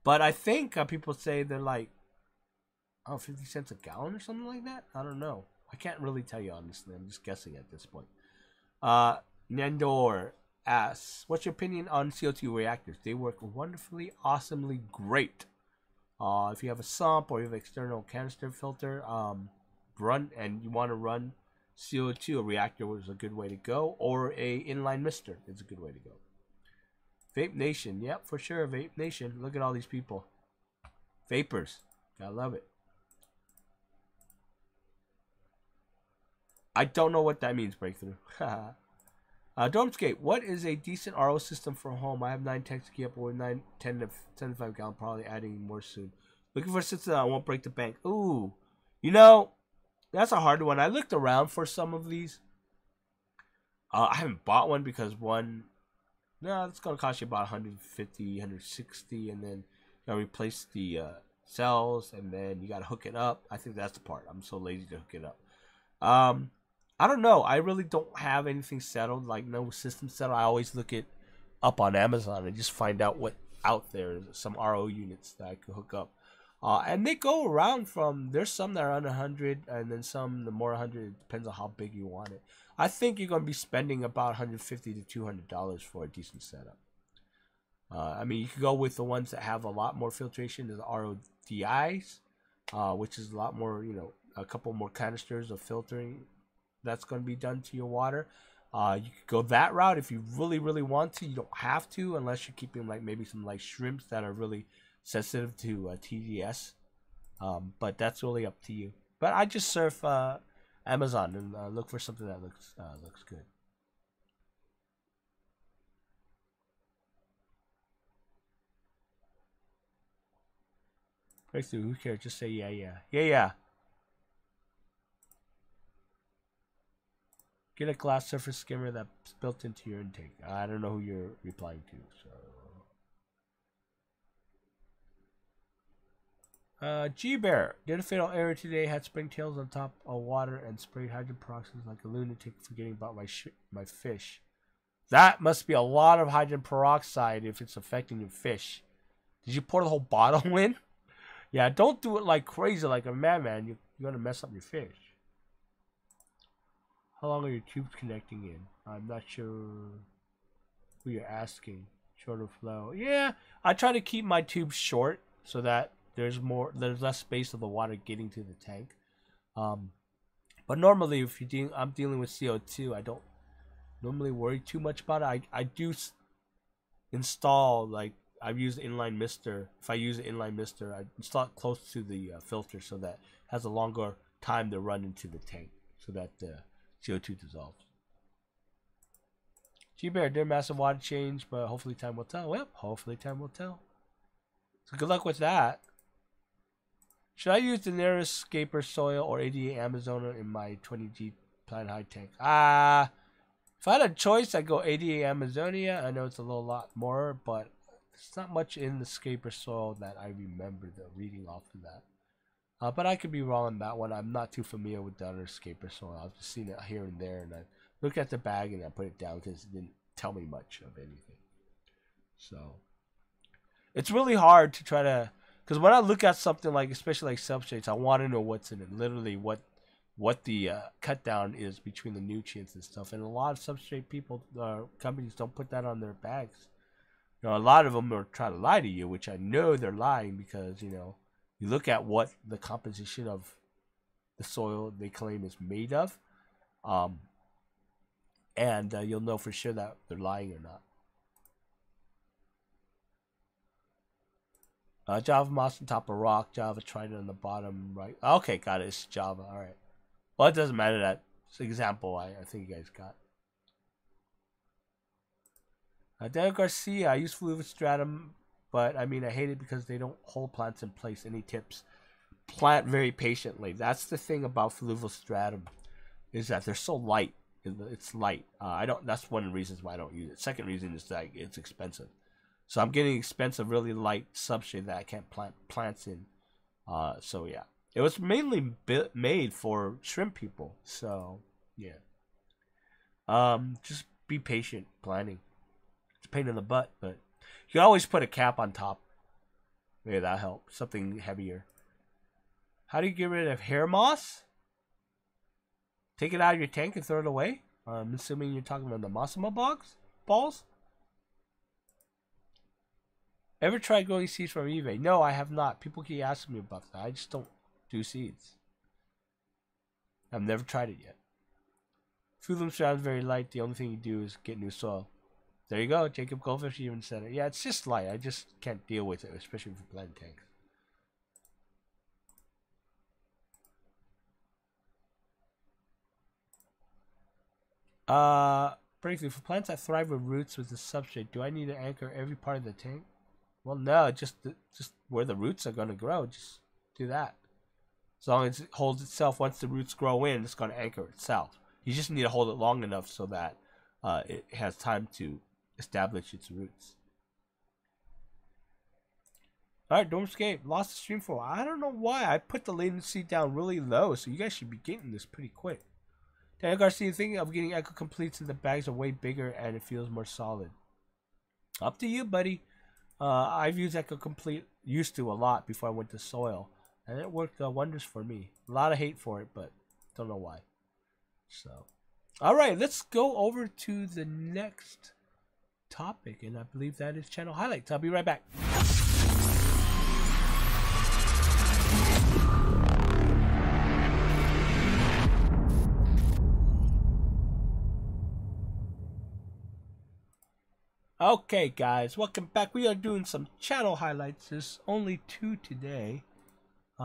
But I think people say they're like, 50 cents a gallon or something like that. I don't know. I can't really tell you honestly. I'm just guessing at this point. Nandor asks, what's your opinion on CO2 reactors? They work wonderfully, awesomely great. If you have a sump or you have an external canister filter, run and you want to run CO2, a reactor is a good way to go, or a inline mister is a good way to go. Vape Nation, yep, for sure, Vape Nation. Look at all these people. Vapors, I love it. I don't know what that means, Breakthrough. Dormscape, what is a decent RO system for home? I have 9 tanks to keep up with 10 to 75 gallon, probably adding more soon. Looking for a system that won't break the bank. Ooh, you know, that's a hard one. I looked around for some of these. I haven't bought one because it's going to cost you about 150, 160, and then you got to replace the cells, and then you got to hook it up. I think that's the part. I'm so lazy to hook it up. I don't know. I really don't have anything settled, like no system settled. I always look it up on Amazon and just find out what out there is, some RO units that I could hook up. And they go around there's some that are under 100, and then some the more 100. It depends on how big you want it. I think you're going to be spending about $150 to $200 for a decent setup. I mean, you could go with the ones that have a lot more filtration, the RODIs, which is a lot more, a couple more canisters of filtering that's going to be done to your water. You could go that route if you really, really want to. You don't have to unless you're keeping like maybe some like shrimps that are really sensitive to TDS. But that's really up to you. But I just surf Amazon and look for something that looks good. Breakthrough, who cares? Just say yeah. Get a glass surface skimmer that's built into your intake. I don't know who you're replying to. G-Bear. Did a fatal error today. Had springtails on top of water and sprayed hydrogen peroxide like a lunatic, forgetting about my fish. That must be a lot of hydrogen peroxide if it's affecting your fish. Did you pour the whole bottle in? Yeah, don't do it like crazy like a madman. You're going to mess up your fish. How long are your tubes connecting in? I'm not sure who you're asking. Shorter flow. Yeah, I try to keep my tubes short so that there's less space of the water getting to the tank. But normally, if I'm dealing with CO2, I don't normally worry too much about it. I do install, like, I've used inline mister. If I use an inline mister, I install it close to the filter so that it has a longer time to run into the tank so that the CO2 dissolves. G-Bear did a massive water change, but hopefully time will tell. Well, hopefully time will tell. So good luck with that. Should I use the nearest Scaper soil or ADA Amazona in my 20G Planet High tank? If I had a choice, I'd go ADA Amazonia. I know it's a lot more, but there's not much in the Scaper soil that I remember reading off of that. But I could be wrong on that one. I'm not too familiar with the other Scaper soil. I've just seen it here and there, and I looked at the bag and I put it down because it didn't tell me much of anything. So it's really hard to try to, because when I look at something like, especially like substrates, I want to know what's in it. Literally, what the cut down is between the nutrients and stuff. And a lot of substrate people, companies don't put that on their bags. A lot of them are trying to lie to you, which I know they're lying because you look at what the composition of the soil they claim is made of, and you'll know for sure that they're lying or not. Java moss on top of rock, Java trident on the bottom right. Okay, got it. It's Java. All right. Well, it doesn't matter. That's an example I think you guys got. Dan Garcia, I use fluvistratum, but I hate it because they don't hold plants in place. Any tips? Plant very patiently. That's the thing about fluvistratum, is that they're so light. It's light. I don't. That's one of the reasons why I don't use it. Second reason is that it's expensive. So I'm getting expensive, really light substrate that I can't plant plants in. So yeah, it was mainly made for shrimp people. So yeah. Just be patient planting. It's a pain in the butt, but you can always put a cap on top. Maybe that'll help. Something heavier. How do you get rid of hair moss? Take it out of your tank and throw it away? I'm assuming you're talking about the Massimo balls? Ever tried growing seeds from eBay? No, I have not. People keep asking me about that. I just don't do seeds. I've never tried it yet. Food loom sounds very light. The only thing you do is get new soil. There you go. Jacob Goldfish even said it. Yeah, it's just light. I just can't deal with it, especially for planting tanks. Breakthrough. For plants that thrive with roots with the substrate, do I need to anchor every part of the tank? Well, no, just where the roots are going to grow, just do that. As long as it holds itself, once the roots grow in, it's going to anchor itself. You just need to hold it long enough so that it has time to establish its roots. Alright, Dormscape, lost the stream for a while. I don't know why. I put the latency down really low, so you guys should be getting this pretty quick. Daniel Garcia, thinking of getting Echo Completes, and the bags are way bigger and it feels more solid. Up to you, buddy. I've used Echo Complete, used to a lot before I went to soil, and it worked wonders for me. A lot of hate for it, but don't know why. So, all right, let's go over to the next topic, and I believe that is channel highlights. I'll be right back. Okay, guys, welcome back. We are doing some channel highlights. There's only 2 today,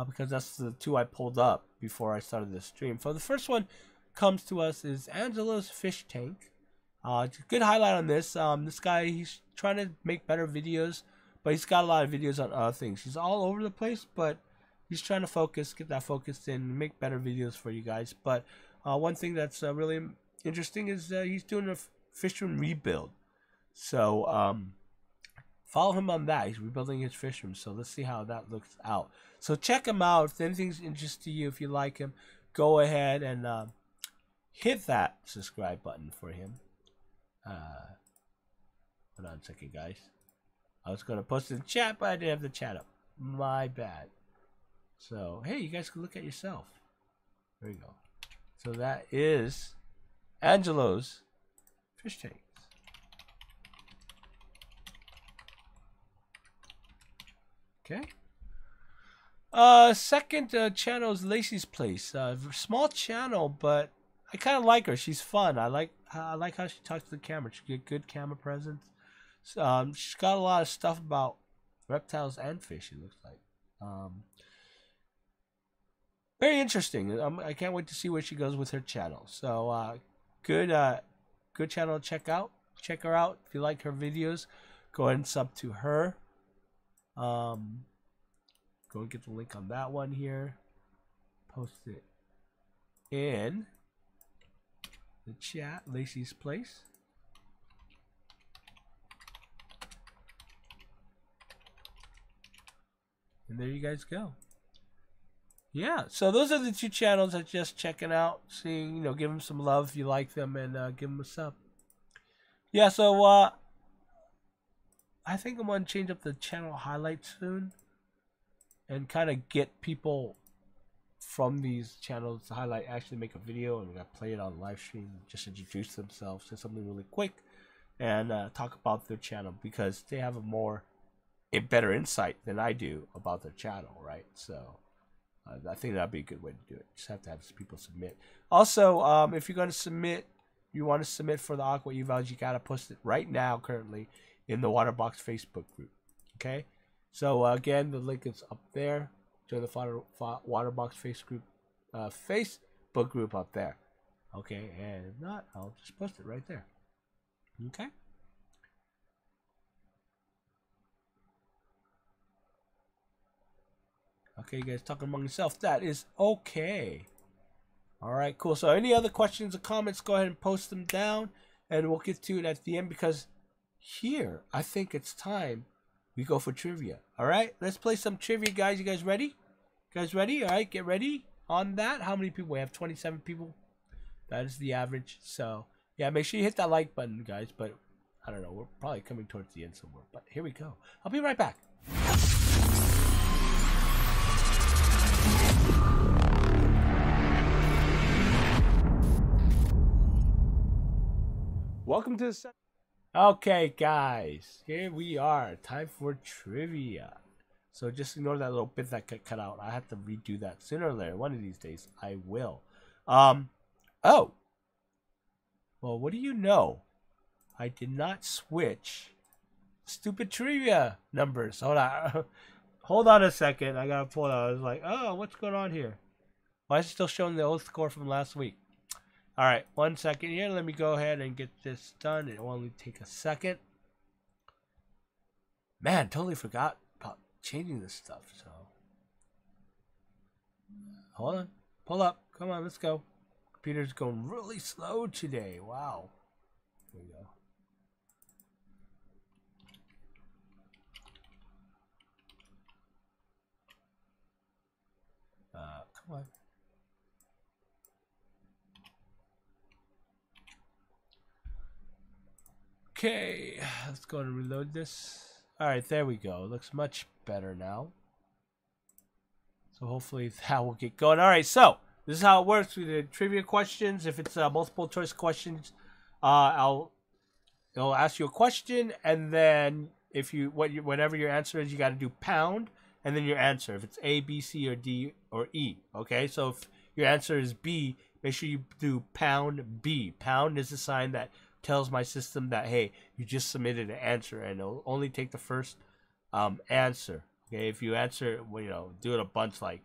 because that's the 2 I pulled up before I started the stream. So the first one comes to us is Angelo's fish tank. Good highlight on this. This guy, he's trying to make better videos, but he's got a lot of videos on other things. He's all over the place, but he's trying to focus, get that focused in, make better videos for you guys. But one thing that's really interesting is he's doing a fish room rebuild. So follow him on that. He's rebuilding his fish room. So let's see how that looks out. So check him out. If anything's interesting to you, if you like him, go ahead and hit that subscribe button for him. Hold on a second, guys. I was going to post it in the chat, but I didn't have the chat up. My bad. So, hey, you guys can look at yourself. There you go. So that is Angelo's fish tank. Okay. Second channel is Lacey's Place. Small channel, but I kind of like her. She's fun. I like how she talks to the camera. She get good camera presence. She's got a lot of stuff about reptiles and fish. It looks like. Very interesting. I can't wait to see where she goes with her channel. So good channel to check out. Check her out if you like her videos. Go ahead and sub to her. Go and get the link on that one here. Post it in the chat. Lacey's Place. And there you guys go. Yeah, so those are the 2 channels that just checking out, seeing, give them some love if you like them, and give them a sub. Yeah, so I think I'm going to change up the channel highlights soon and kind of get people from these channels to highlight, actually make a video, and we're going to play it on live stream, just introduce themselves, say something really quick, and talk about their channel, because they have a better insight than I do about their channel, right? So I think that'd be a good way to do it. Just have to have people submit. Also, if you're going to submit, you want to submit for the Aqua Evals, you got to post it right now, currently, in the Waterbox Facebook group. Okay? So, again, the link is up there. Join the Waterbox Facebook group up there. Okay? And if not, I'll just post it right there. Okay? Okay, you guys talking among yourself. That is okay. All right, cool. So any other questions or comments, go ahead and post them down, and we'll get to it at the end, because here, I think it's time we go for trivia. All right, let's play some trivia, guys. You guys ready? You guys ready? All right, get ready on that. How many people? We have 27 people. That is the average. So, yeah, make sure you hit that like button, guys. But, I don't know. We're probably coming towards the end somewhere. But here we go. I'll be right back. Welcome to the... Okay, guys. Here we are. Time for trivia. So just ignore that little bit that got cut out. I have to redo that sooner or later. One of these days, I will. Oh. Well, what do you know? I did not switch stupid trivia numbers. Hold on. Hold on a second. I gotta pull it out. I was like, oh, what's going on here? Why is it still showing the old score from last week? All right, 1 second here. Let me go ahead and get this done. It will only take a second. Man, totally forgot about changing this stuff. So, hold on. Pull up. Come on, let's go. Computer's going really slow today. Wow. Here we go. Come on. Okay, let's go and reload this. All right, there we go. Looks much better now. So hopefully that will get going. All right, so this is how it works. We did trivia questions. If it's multiple choice questions, it'll ask you a question, and then if you whatever your answer is, you got to do pound, and then your answer. If it's A, B, C, or D, or E. Okay, so if your answer is B, make sure you do pound B. Pound is a sign that tells my system that, hey, you just submitted an answer, and it'll only take the first answer. Okay, if you answer, well, you know, do it a bunch like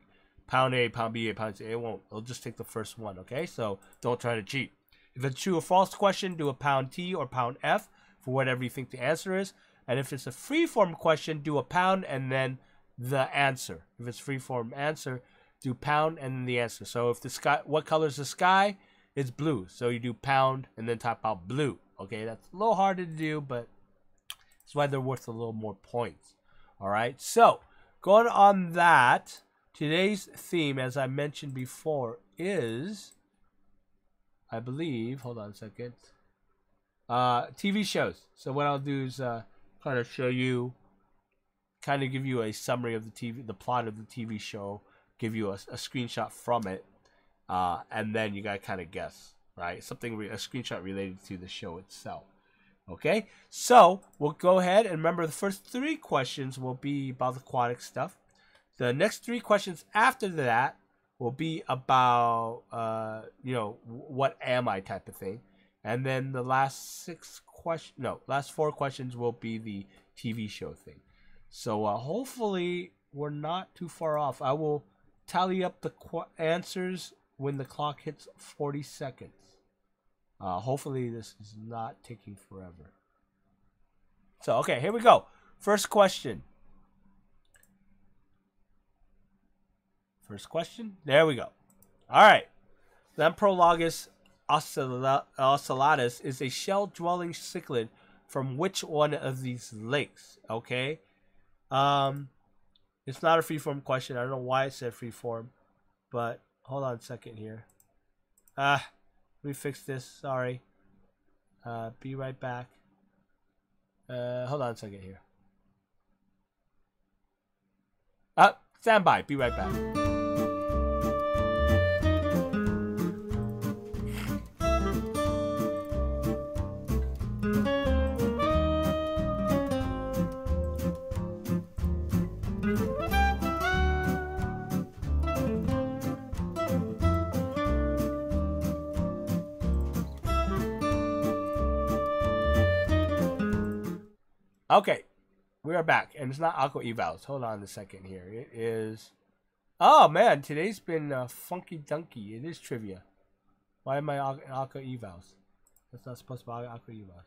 pound A, pound B, pound C, it won't. It'll just take the first one. Okay, so don't try to cheat. If it's a true or false question, do a pound T or pound F for whatever you think the answer is. And if it's a free-form question, do a pound and then the answer. If it's free-form answer, do pound and then the answer. So if the sky, what color is the sky? It's blue, so you do pound and then type out blue. Okay, that's a little harder to do, but that's why they're worth a little more points. All right, so going on that, today's theme, as I mentioned before, is, I believe, hold on a second, TV shows. So what I'll do is kind of show you, kind of give you a summary of the plot of the TV show, give you a screenshot from it. And then you gotta kind of guess, right? Something, a screenshot related to the show itself. Okay, so we'll go ahead and remember the first 3 questions will be about aquatic stuff. The next 3 questions after that will be about, you know, what am I type of thing, and then the last 4 questions will be the TV show thing. So hopefully we're not too far off. I will tally up the answers when the clock hits 40 seconds. Hopefully this is not taking forever. So, okay, here we go. First question. First question. There we go. All right. Lamprologus ocellatus is a shell-dwelling cichlid from which one of these lakes? Okay. It's not a free-form question. I don't know why it said free-form, but hold on a second here. Let me fix this. Sorry. Be right back. Hold on a second here. Stand by. Be right back. Okay, we are back, and it's not Aqua Evals. Hold on a second here. It is... Oh, man, today's been funky dunky. It is trivia. Why am I Aqua Evals? That's not supposed to be Aqua Evals.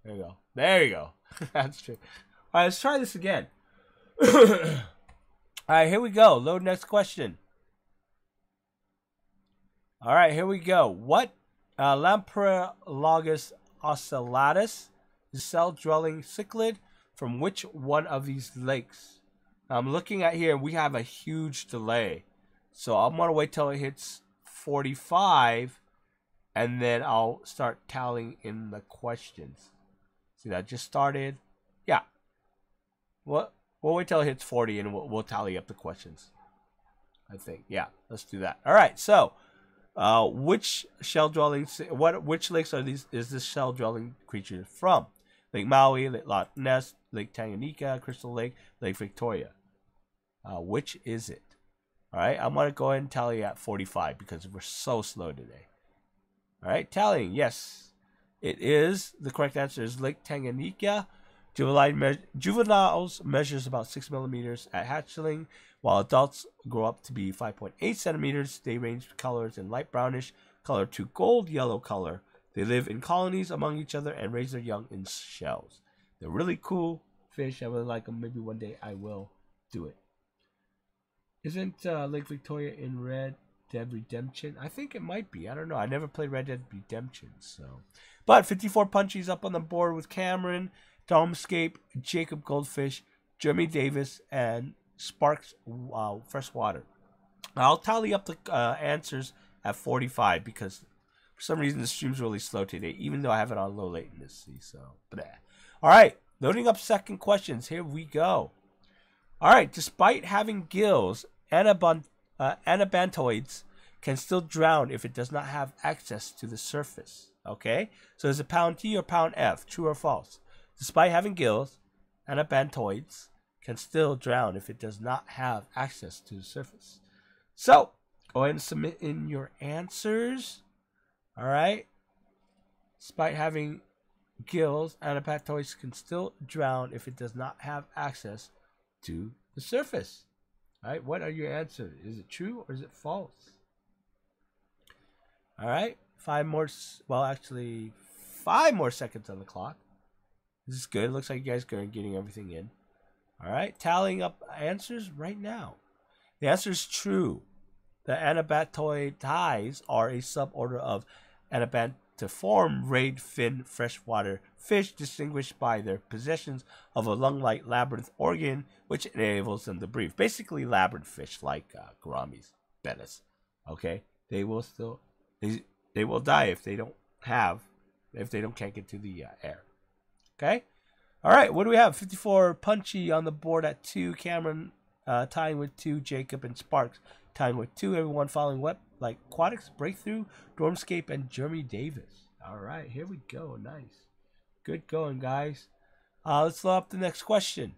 There you go. There you go. That's true. All right, let's try this again. All right, here we go. Load next question. All right, here we go. What Lamprologus ocellatus is cell-dwelling cichlid from which one of these lakes? I'm looking at here, we have a huge delay. So I'm going to wait till it hits 45, and then I'll start tallying in the questions. See, that just started. Yeah. We'll wait till it hits 40, and we'll tally up the questions. I think. Yeah, let's do that. All right, so which lakes is this shell-dwelling creature from? Lake Maui, Lake Loch Ness, Lake Tanganyika, Crystal Lake, Lake Victoria. Which is it? All right, I'm going to go ahead and tally at 45 because we're so slow today. All right, tallying. Yes, it is. The correct answer is Lake Tanganyika. Juveniles measures about 6 millimeters at hatchling, while adults grow up to be 5.8 centimeters. They range colors in light brownish color to gold yellow color. They live in colonies among each other and raise their young in shells. They're really cool fish. I really like them. Maybe one day I will do it. Isn't Lake Victoria in Red Dead Redemption? I think it might be. I don't know. I never played Red Dead Redemption, so. But 54 punchies up on the board with Cameron, Domescape, Jacob Goldfish, Jeremy Davis, and Sparks Freshwater. I'll tally up the answers at 45 because for some reason the stream's really slow today, even though I have it on low latency. So, bleh. All right, loading up second questions. Here we go. All right, despite having gills, anabantoids can still drown if it does not have access to the surface. Okay, so is it pound T or pound F? True or false? Despite having gills, anabantoids can still drown if it does not have access to the surface. So, go ahead and submit in your answers. All right. Despite having gills, anabantoids can still drown if it does not have access to the surface. All right. What are your answers? Is it true or is it false? All right. 5 more. Well, actually, 5 more seconds on the clock. This is good. Looks like you guys are getting everything in. All right. Tallying up answers right now. The answer is true. The anabantoides are a suborder of anabantiform rayed fin freshwater fish distinguished by their possessions of a lung-like labyrinth organ which enables them to breathe. Basically labyrinth fish like gouramis, bettas. Okay? They will still they will die if they can't get to the air. Okay? All right, what do we have? 54 Punchy on the board at 2. Cameron tying with 2. Jacob and Sparks tying with 2. Everyone following what? Like Aquatics, Breakthrough, Dormscape, and Jeremy Davis. All right, here we go. Nice. Good going, guys. Let's load up the next question.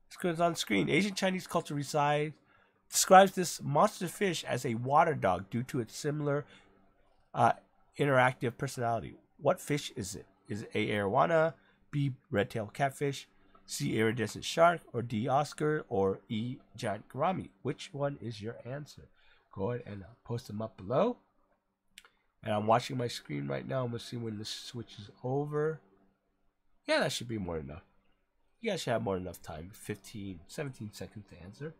This goes on screen. Asian Chinese culture describes this monster fish as a water dog due to its similar interactive personality. What fish is it? Is it A. arowana, B. red-tailed catfish, C. iridescent shark, or D. Oscar, or E. giant gourami? Which one is your answer? Go ahead and post them up below. And I'm watching my screen right now. I'm going to see when this switches over. Yeah, that should be more than enough. You guys should have more than enough time. 17 seconds to answer.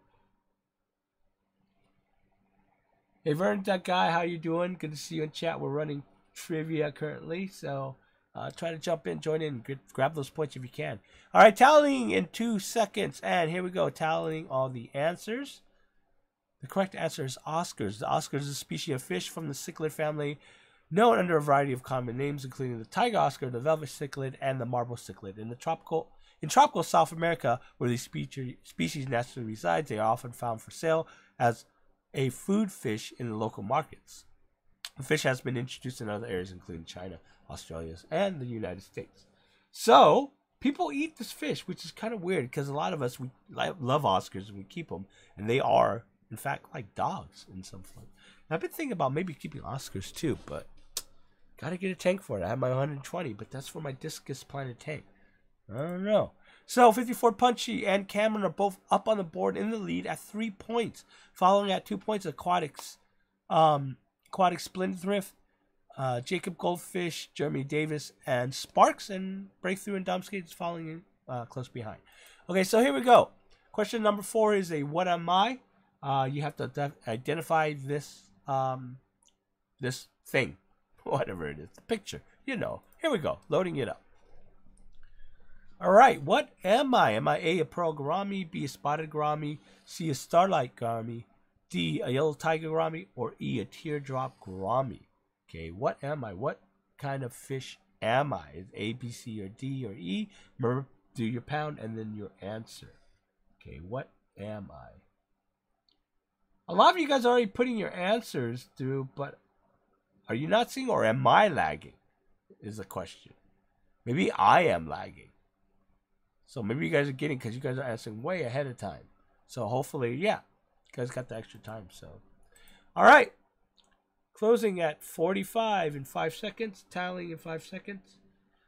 Hey, Vern, that guy, how you doing? Good to see you in chat. We're running trivia currently, so try to jump in, join in, grab those points if you can. All right, tallying in 2 seconds, and here we go, tallying all the answers. The correct answer is Oscars. The Oscar is a species of fish from the cichlid family, known under a variety of common names, including the tiger Oscar, the velvet cichlid, and the marble cichlid. In tropical South America, where these species naturally resides, they are often found for sale as a food fish in the local markets. The fish has been introduced in other areas, including China, Australia, and the United States. So, people eat this fish, which is kind of weird because a lot of us we love Oscars and we keep them, and they are, in fact, like dogs in some form. And I've been thinking about maybe keeping Oscars too, but gotta get a tank for it. I have my 120, but that's for my Discus Planet tank. I don't know. So, 54 Punchy and Cameron are both up on the board in the lead at 3 points. Following at 2 points, Aquatics Splinthrift, Jacob Goldfish, Jeremy Davis, and Sparks, and Breakthrough and Domscape is following in close behind. Okay, so here we go. Question number 4 is a what am I? You have to identify this this thing, whatever it is, the picture. You know. Here we go. Loading it up. All right. What am I? Am I A, a pearl gourami, B, a spotted gourami, C, a starlight gourami, D, a yellow tiger gourami, or E, a teardrop gourami? Okay. What am I? What kind of fish am I? Is A, B, C, or D, or E? Remember, do your pound and then your answer. Okay. What am I? A lot of you guys are already putting your answers through, but are you not seeing, or am I lagging? Is the question. Maybe I am lagging. So maybe you guys are getting, because you guys are answering way ahead of time. So hopefully, yeah, you guys got the extra time. So, all right. Closing at 45 in 5 seconds. Tallying in 5 seconds.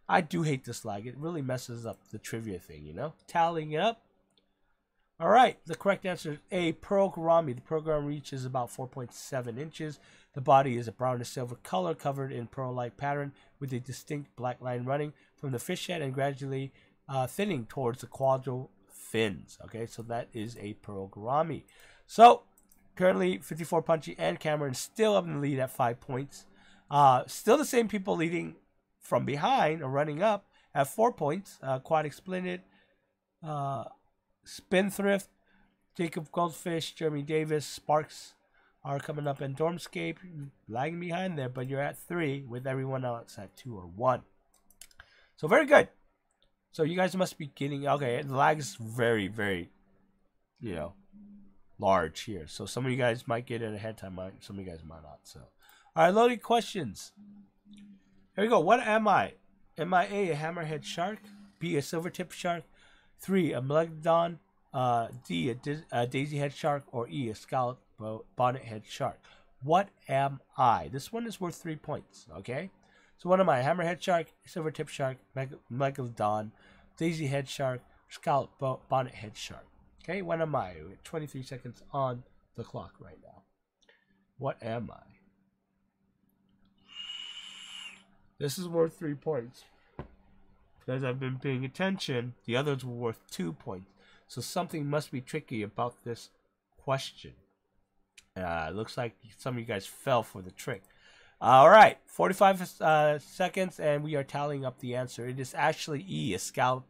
I do hate this lag. It really messes up the trivia thing, you know. Tallying it up. All right, the correct answer is A, pearl gourami. The pearl gourami reaches about 4.7 inches. The body is a brownish silver color covered in pearl-like pattern with a distinct black line running from the fish head and gradually thinning towards the caudal fins. Okay, so that is a pearl gourami. So currently 54 Punchy and Cameron still up in the lead at 5 points. Still the same people leading from behind or running up at 4 points. Aquatic Splendid, Spinthrift, Jacob Goldfish, Jeremy Davis, Sparks are coming up, and Dormscape lagging behind there, but you're at 3 with everyone else at 2 or 1. So very good. So you guys must be getting, okay, the lag is very, very, you know, large here. So some of you guys might get it ahead of time, some of you guys might not. So, all right, loading questions. Here we go. What am I? Am I A, a hammerhead shark, B, a silver-tip shark, 3, a megalodon, D, a daisy head shark, or E, a scallop bonnet head shark? What am I? This one is worth 3 points, okay? So what am I? Hammerhead shark, silver-tip shark, megalodon, daisy head shark, scallop bonnet head shark. Okay, what am I? 23 seconds on the clock right now. What am I? This is worth 3 points. Because I've been paying attention, the others were worth 2 points. So something must be tricky about this question. Looks like some of you guys fell for the trick. All right, 45 seconds, and we are tallying up the answer. It is actually E, a scallop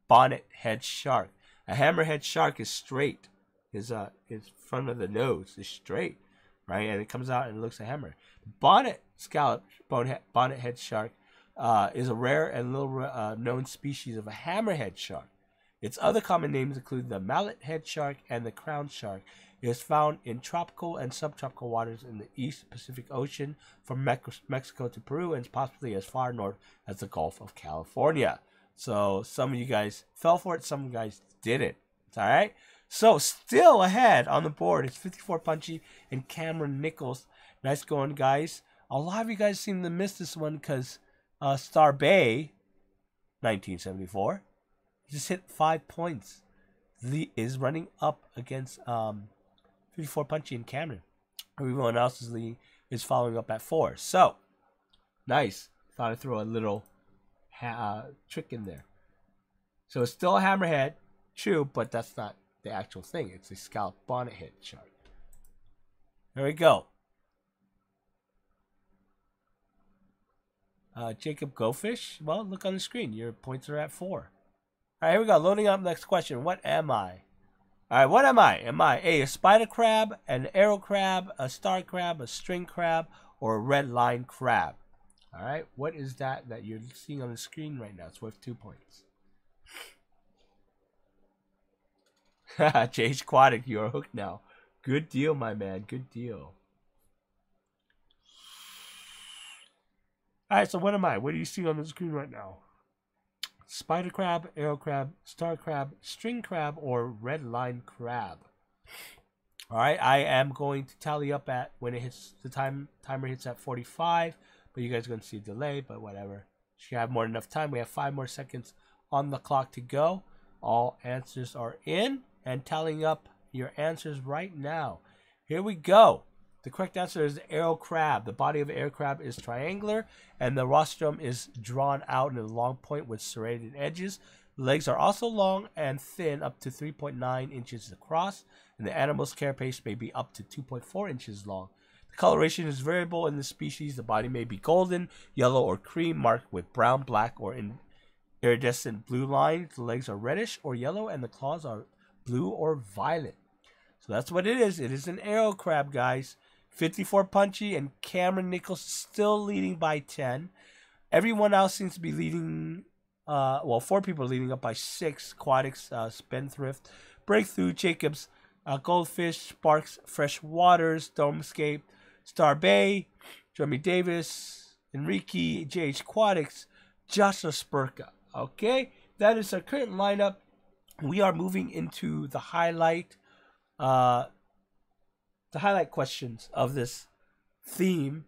bonnet head shark. A hammerhead shark is straight. His front of the nose is straight, right? And it comes out and it looks a hammer. Bonnet scallop bonnet head shark is a rare and little known species of a hammerhead shark. Its other common names include the mallet head shark and the crown shark. It is found in tropical and subtropical waters in the East Pacific Ocean from Mexico to Peru and possibly as far north as the Gulf of California. So some of you guys fell for it, some of you guys didn't. It's all right. So still ahead on the board is 54 Punchy and Cameron Nichols. Nice going, guys. A lot of you guys seem to miss this one because Star Bay, 1974, just hit 5 points. Is running up against 54 Punchy and Cameron. Everyone else's lead is following up at 4. So, nice. Thought I'd throw a little trick in there. So it's still a hammerhead, true, but that's not the actual thing. It's a scallop bonnet head shark. There we go. Jacob Goldfish. Well, look on the screen. Your points are at 4. All right, here we go. Loading up next question. What am I? All right, what am I? Am I a spider crab, an arrow crab, a star crab, a string crab, or a red line crab? All right, what is that you're seeing on the screen right now? It's worth 2 points. Jay's Aquatic, you're hooked now. Good deal, my man. Good deal. All right, so what am I? What do you see on the screen right now? Spider crab, arrow crab, star crab, string crab, or red line crab. All right, I am going to tally up at when it hits the timer hits at 45, but you guys are going to see a delay, but whatever. You have more than enough time. We have 5 more seconds on the clock to go. All answers are in and tallying up your answers right now. Here we go. The correct answer is arrow crab. The body of arrow crab is triangular, and the rostrum is drawn out in a long point with serrated edges. The legs are also long and thin, up to 3.9 inches across, and the animal's carapace may be up to 2.4 inches long. The coloration is variable in this species. The body may be golden, yellow, or cream, marked with brown, black, or iridescent blue lines. The legs are reddish or yellow, and the claws are blue or violet. So that's what it is. It is an arrow crab, guys. 54 punchy, and Cameron Nichols still leading by 10. Everyone else seems to be leading, 4 people are leading up by 6. Aquatics, Spendthrift, Breakthrough, Jacobs, Goldfish, Sparks, Fresh Waters, Domescape, Star Bay, Jeremy Davis, Enrique, JH Aquatics, Joshua Spurka. Okay, that is our current lineup. We are moving into the highlight questions of this theme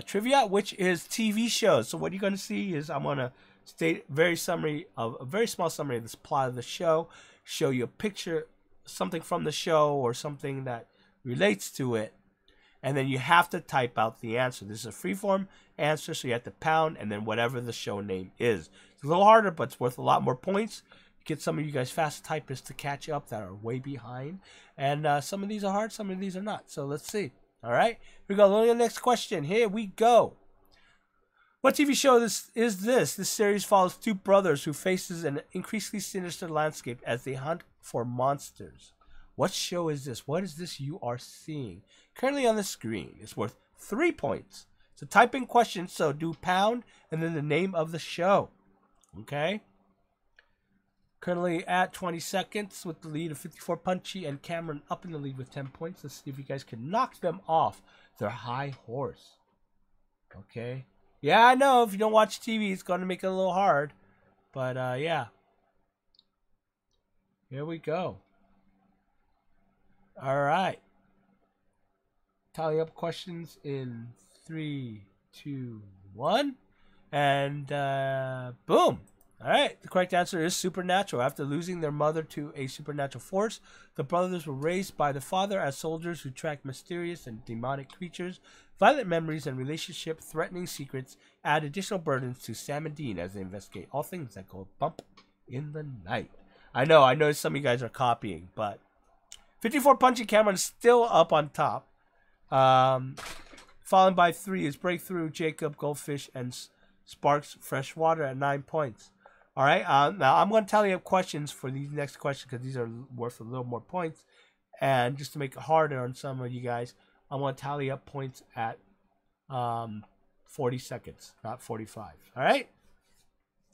trivia, which is TV shows. So what you're going to see is I'm going to state a very small summary of this plot of the show, show you a picture, something from the show or something that relates to it, and then you have to type out the answer. This is a freeform answer, so you have to pound and then whatever the show name is. It's a little harder, but it's worth a lot more points. Get some of you guys fast typists to catch up that are way behind, and some of these are hard, some of these are not. So let's see. All right, here we go. Look at the next question. Here we go. What TV show is this? This series follows 2 brothers who faces an increasingly sinister landscape as they hunt for monsters. What show is this? What is this you are seeing currently on the screen? It's worth 3 points. So type in questions. So do pound and then the name of the show. Okay. Currently at 20 seconds with the lead of 54 punchy and Cameron up in the lead with 10 points. Let's see if you guys can knock them off their high horse. Okay. Yeah, I know if you don't watch TV, it's going to make it a little hard. But, yeah. Here we go. All right. Tally up questions in 3, 2, 1. And, boom. All right, the correct answer is supernatural. After losing their mother to a supernatural force, the brothers were raised by the father as soldiers who tracked mysterious and demonic creatures. Violent memories and relationship-threatening secrets add additional burdens to Sam and Dean as they investigate all things that go bump in the night. I know some of you guys are copying, but 54 Punchy Cameron is still up on top. Followed by 3 is Breakthrough, Jacob, Goldfish, and Sparks Freshwater at 9 points. All right, now I'm going to tally up questions for these next questions because these are worth a little more points. And just to make it harder on some of you guys, I want to tally up points at 40 seconds, not 45. All right?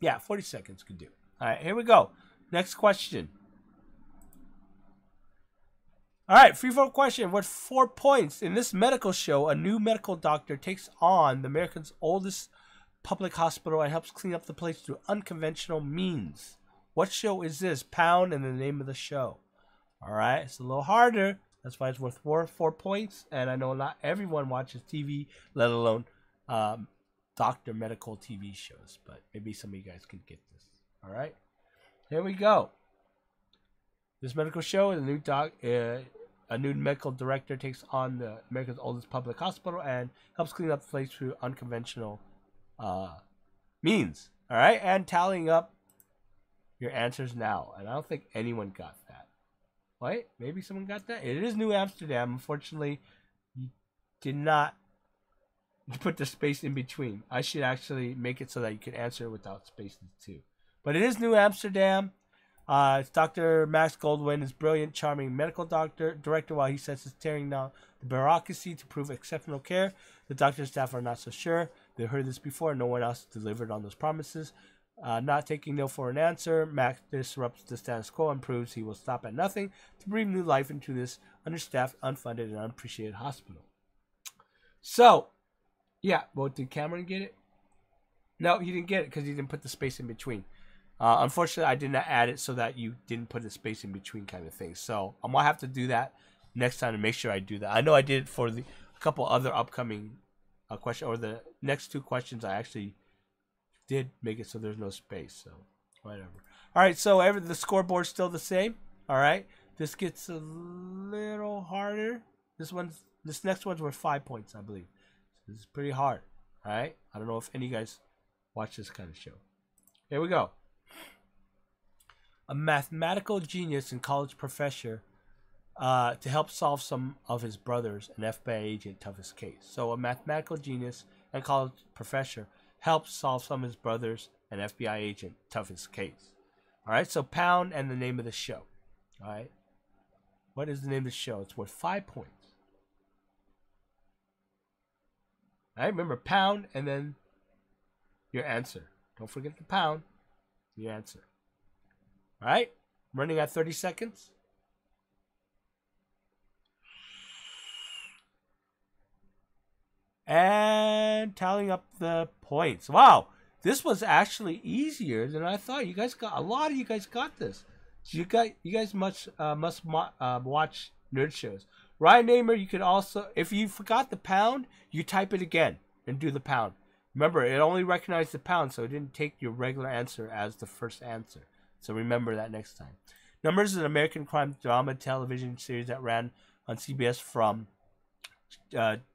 Yeah, 40 seconds could do. All right, here we go. Next question. All right, free-form question worth 4 points. In this medical show, a new medical doctor takes on the America's oldest public hospital and helps clean up the place through unconventional means. What show is this? Pound and the name of the show. All right, it's a little harder. That's why it's worth 4 points. And I know not everyone watches TV, let alone doctor medical TV shows. But maybe some of you guys can get this. All right, here we go. This medical show, a new medical director takes on the America's oldest public hospital and helps clean up the place through unconventional means. All right, and tallying up your answers now. And I don't think anyone got that. Wait, maybe someone got that. It is New Amsterdam. Unfortunately, you did not put the space in between. I should actually make it so that you can answer it without spaces too. But it is New Amsterdam. It's Dr. Max Goldwyn, is brilliant, charming medical director while he says he's tearing down the bureaucracy to prove exceptional care. The doctor and staff are not so sure. They've heard this before. No one else delivered on those promises. Not taking no for an answer, Max disrupts the status quo and proves he will stop at nothing to breathe new life into this understaffed, unfunded, and unappreciated hospital. So, yeah, well, did Cameron get it? No, he didn't get it because he didn't put the space in between. Unfortunately, I did not add it so that you didn't put the space in between kind of thing. So, I'm going to have to do that next time to make sure I do that. I know I did it for a couple other upcoming questions, or the next 2 questions I actually did make it so there's no space, so whatever. All right, so the scoreboard's still the same. All right, this gets a little harder. This next one's worth 5 points, I believe. So this is pretty hard. All right, I don't know if any of you guys watch this kind of show. Here we go. A mathematical genius and college professor to help solve some of his brother's an FBI agent toughest case. So a mathematical genius and college professor helps solve some of his brother's an FBI agent toughest case. All right, so pound and the name of the show. All right, what is the name of the show? It's worth 5 points. All right, remember pound and then your answer. Don't forget the pound, your answer. All right, I'm running at 30 seconds. And tallying up the points. Wow, this was actually easier than I thought. You guys got, a lot of you guys got this. So you guys must watch nerd shows. Ryan Namer, you could also, if you forgot the pound, you type it again and do the pound. Remember, it only recognized the pound, so it didn't take your regular answer as the first answer. So remember that next time. Numbers is an American crime drama television series that ran on CBS from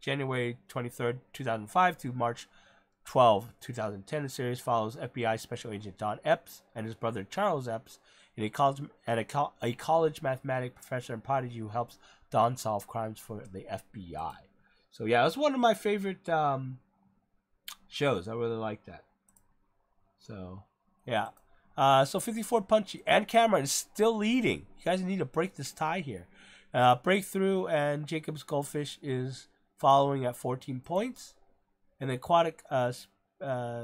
January 23rd, 2005 to March 12, 2010. The series follows FBI Special Agent Don Epps and his brother Charles Epps, a college mathematics professor and prodigy who helps Don solve crimes for the FBI. So yeah, it was one of my favorite shows. I really like that. So yeah. So 54 Punchy and Cameron is still leading. You guys need to break this tie here. Breakthrough and Jacob's Goldfish is following at 14 points. And the Aquatic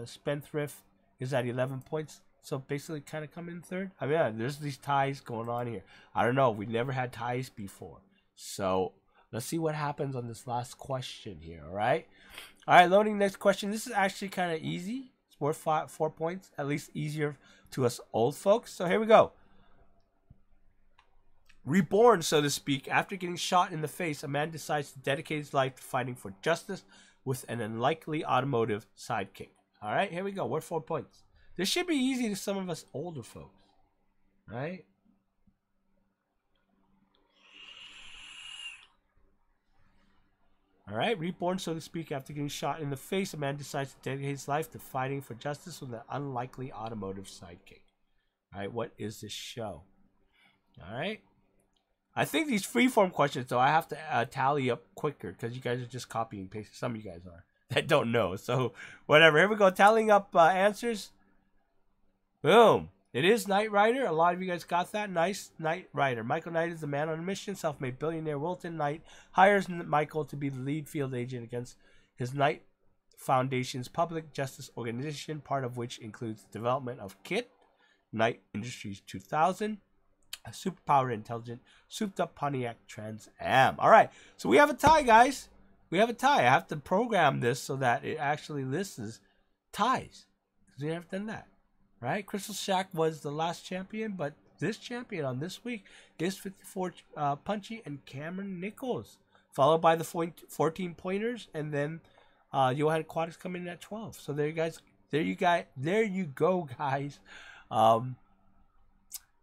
Spendthrift is at 11 points. So basically kind of come in third. I mean, yeah, there's these ties going on here. I don't know. We've never had ties before. So let's see what happens on this last question here. All right. All right, loading next question. This is actually kind of easy. It's worth 4 points. At least easier to us old folks. So here we go. Reborn, so to speak, after getting shot in the face, a man decides to dedicate his life to fighting for justice with an unlikely automotive sidekick. All right, here we go. We're 4 points. This should be easy to some of us older folks, right? All right, reborn, so to speak, after getting shot in the face, a man decides to dedicate his life to fighting for justice with an unlikely automotive sidekick. All right, what is this show? All right. I think these freeform questions, though, I have to tally up quicker because you guys are just copying and pasting. Some of you guys are that don't know. So, whatever. Here we go. Tallying up answers. Boom. It is Knight Rider. A lot of you guys got that. Nice. Knight Rider. Michael Knight is the man on a mission. Self-made billionaire Wilton Knight hires Michael to be the lead field agent against his Knight Foundation's public justice organization, part of which includes the development of KIT, Knight Industries 2000, a superpowered, intelligent, souped-up Pontiac Trans Am. All right, so we have a tie, guys. We have a tie. I have to program this so that it actually lists ties, because we haven't done that, right? Crystal Shack was the last champion, but this champion on this week is 54 Punchy and Cameron Nichols, followed by the 14 pointers, and then Johan Aquatics coming in at 12. So there you guys. There you go, guys.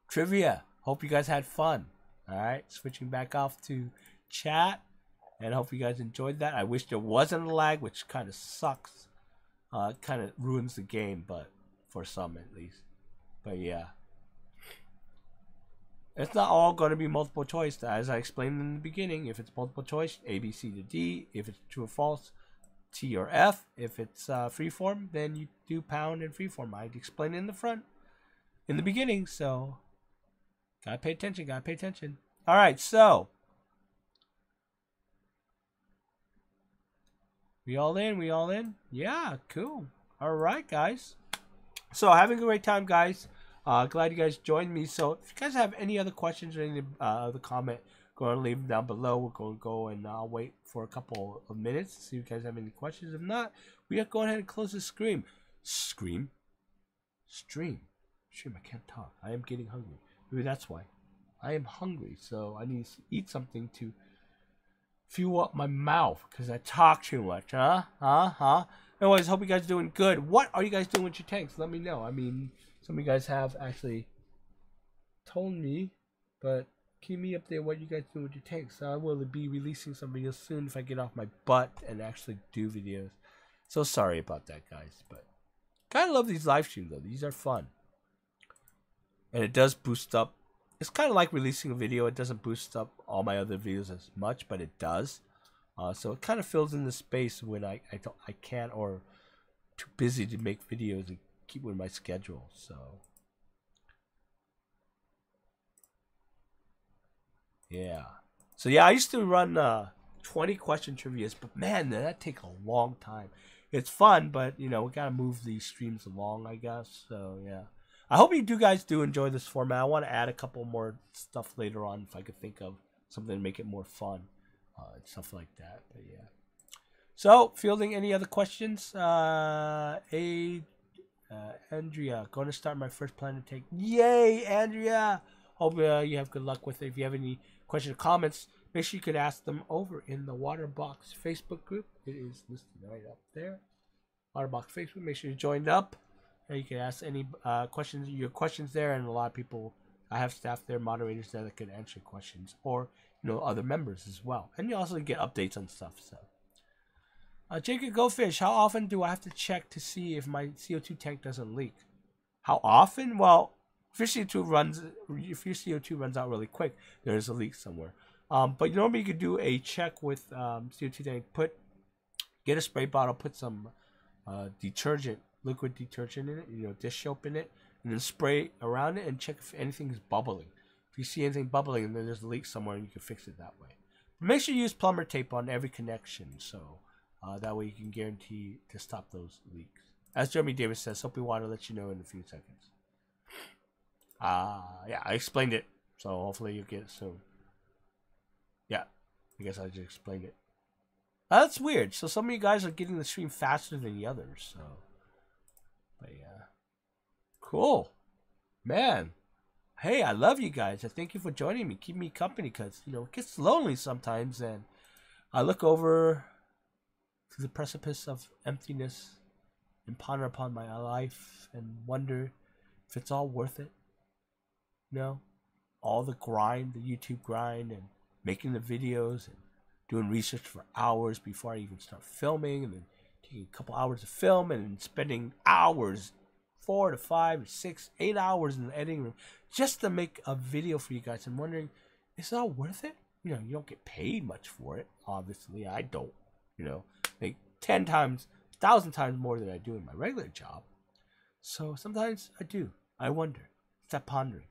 Trivia. Hope you guys had fun. All right, switching back off to chat, and hope you guys enjoyed that. I wish there wasn't a lag, which kind of sucks. Kind of ruins the game, but for some at least. But yeah, it's not all going to be multiple choice. As I explained in the beginning, if it's multiple choice, A, B, C to D. If it's true or false, T or F. If it's freeform, then you do pound and freeform. I explained it in the front, in the beginning, so. Gotta pay attention, gotta pay attention. All right, so. We all in, we all in? Yeah, cool. All right, guys. So, having a great time, guys. Glad you guys joined me. So, if you guys have any other questions or any other comment, go ahead and leave them down below. We're going to go and wait for a couple of minutes to see if you guys have any questions. If not, we have to go ahead and close the stream. Stream? Stream. Stream, I can't talk. I am getting hungry. Maybe that's why. I am hungry, so I need to eat something to fuel up my mouth because I talk too much, huh? Anyways, hope you guys are doing good. What are you guys doing with your tanks? Let me know. I mean, some of you guys have actually told me, but keep me updated what you guys do with your tanks. I will be releasing some videos soon if I get off my butt and actually do videos. So sorry about that, guys, but kind of love these live streams though. These are fun. And it does boost up it's kind of like releasing a video. It doesn't boost up all my other videos as much, but it does. So it kind of fills in the space when I can't, or too busy to make videos and keep with my schedule. So yeah. So yeah, I used to run 20 question trivias, but man, that take a long time. It's fun, but you know, we gotta move these streams along, I guess. So yeah, I hope you guys do enjoy this format. I want to add a couple more stuff later on if I could think of something to make it more fun and stuff like that. But yeah. So fielding any other questions? Andrea, going to start my first planet take. Yay, Andrea! Hope you have good luck with it. If you have any questions or comments, make sure you could ask them over in the Waterbox Facebook group. It is listed right up there. Waterbox Facebook. Make sure you join up. And you can ask any questions, your questions there, and a lot of people. I have staff there, moderators there that can answer questions, or you know, other members as well. And you also get updates on stuff. So, Jacob Goldfish, how often do I have to check to see if my CO2 tank doesn't leak? How often? Well, if your CO2 runs out really quick, there is a leak somewhere. But normally you could do a check with CO2 tank. Get a spray bottle, put some detergent, liquid detergent in it, you know, dish soap in it, and then spray around it and check if anything is bubbling. If you see anything bubbling, then there's a leak somewhere, and you can fix it that way. But make sure you use plumber tape on every connection, so that way you can guarantee to stop those leaks. As Jeremy Davis says, soapy water lets you know in a few seconds. Yeah, I explained it, so hopefully you'll get it soon. Yeah, I guess I just explained it. That's weird. So some of you guys are getting the stream faster than the others. So, but yeah, cool, man. Hey, I love you guys. I thank you for joining me. Keep me company, because you know it gets lonely sometimes, and I look over to the precipice of emptiness and ponder upon my life and wonder if it's all worth it. You know, all the grind, the YouTube grind, and making the videos and doing research for hours before I even start filming, and then taking a couple hours to film, and then spending hours, 4 to 5 to 6, 8 hours in the editing room just to make a video for you guys, and wondering, is it all worth it? You know, you don't get paid much for it. Obviously, I don't. You know, make 10 times, 1,000 times more than I do in my regular job. So sometimes I do. I wonder. It's that pondering.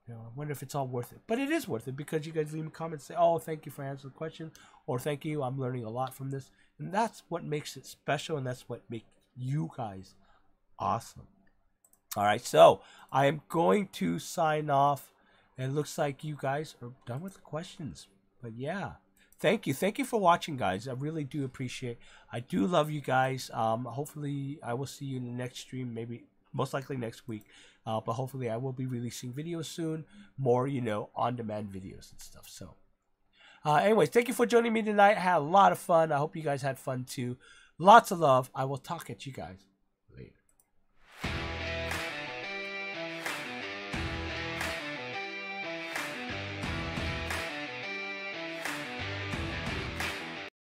You know, I wonder if it's all worth it. But it is worth it, because you guys leave me comments, say, oh, thank you for answering the question, or thank you, I'm learning a lot from this. And that's what makes it special, and that's what makes you guys awesome. All right, so I am going to sign off. It looks like you guys are done with the questions. But yeah, thank you. Thank you for watching, guys. I really do appreciate. I do love you guys. Hopefully, I will see you in the next stream, maybe most likely next week. But hopefully I will be releasing videos soon. More, you know, on-demand videos and stuff. So, anyways, thank you for joining me tonight. I had a lot of fun. I hope you guys had fun too. Lots of love. I will talk at you guys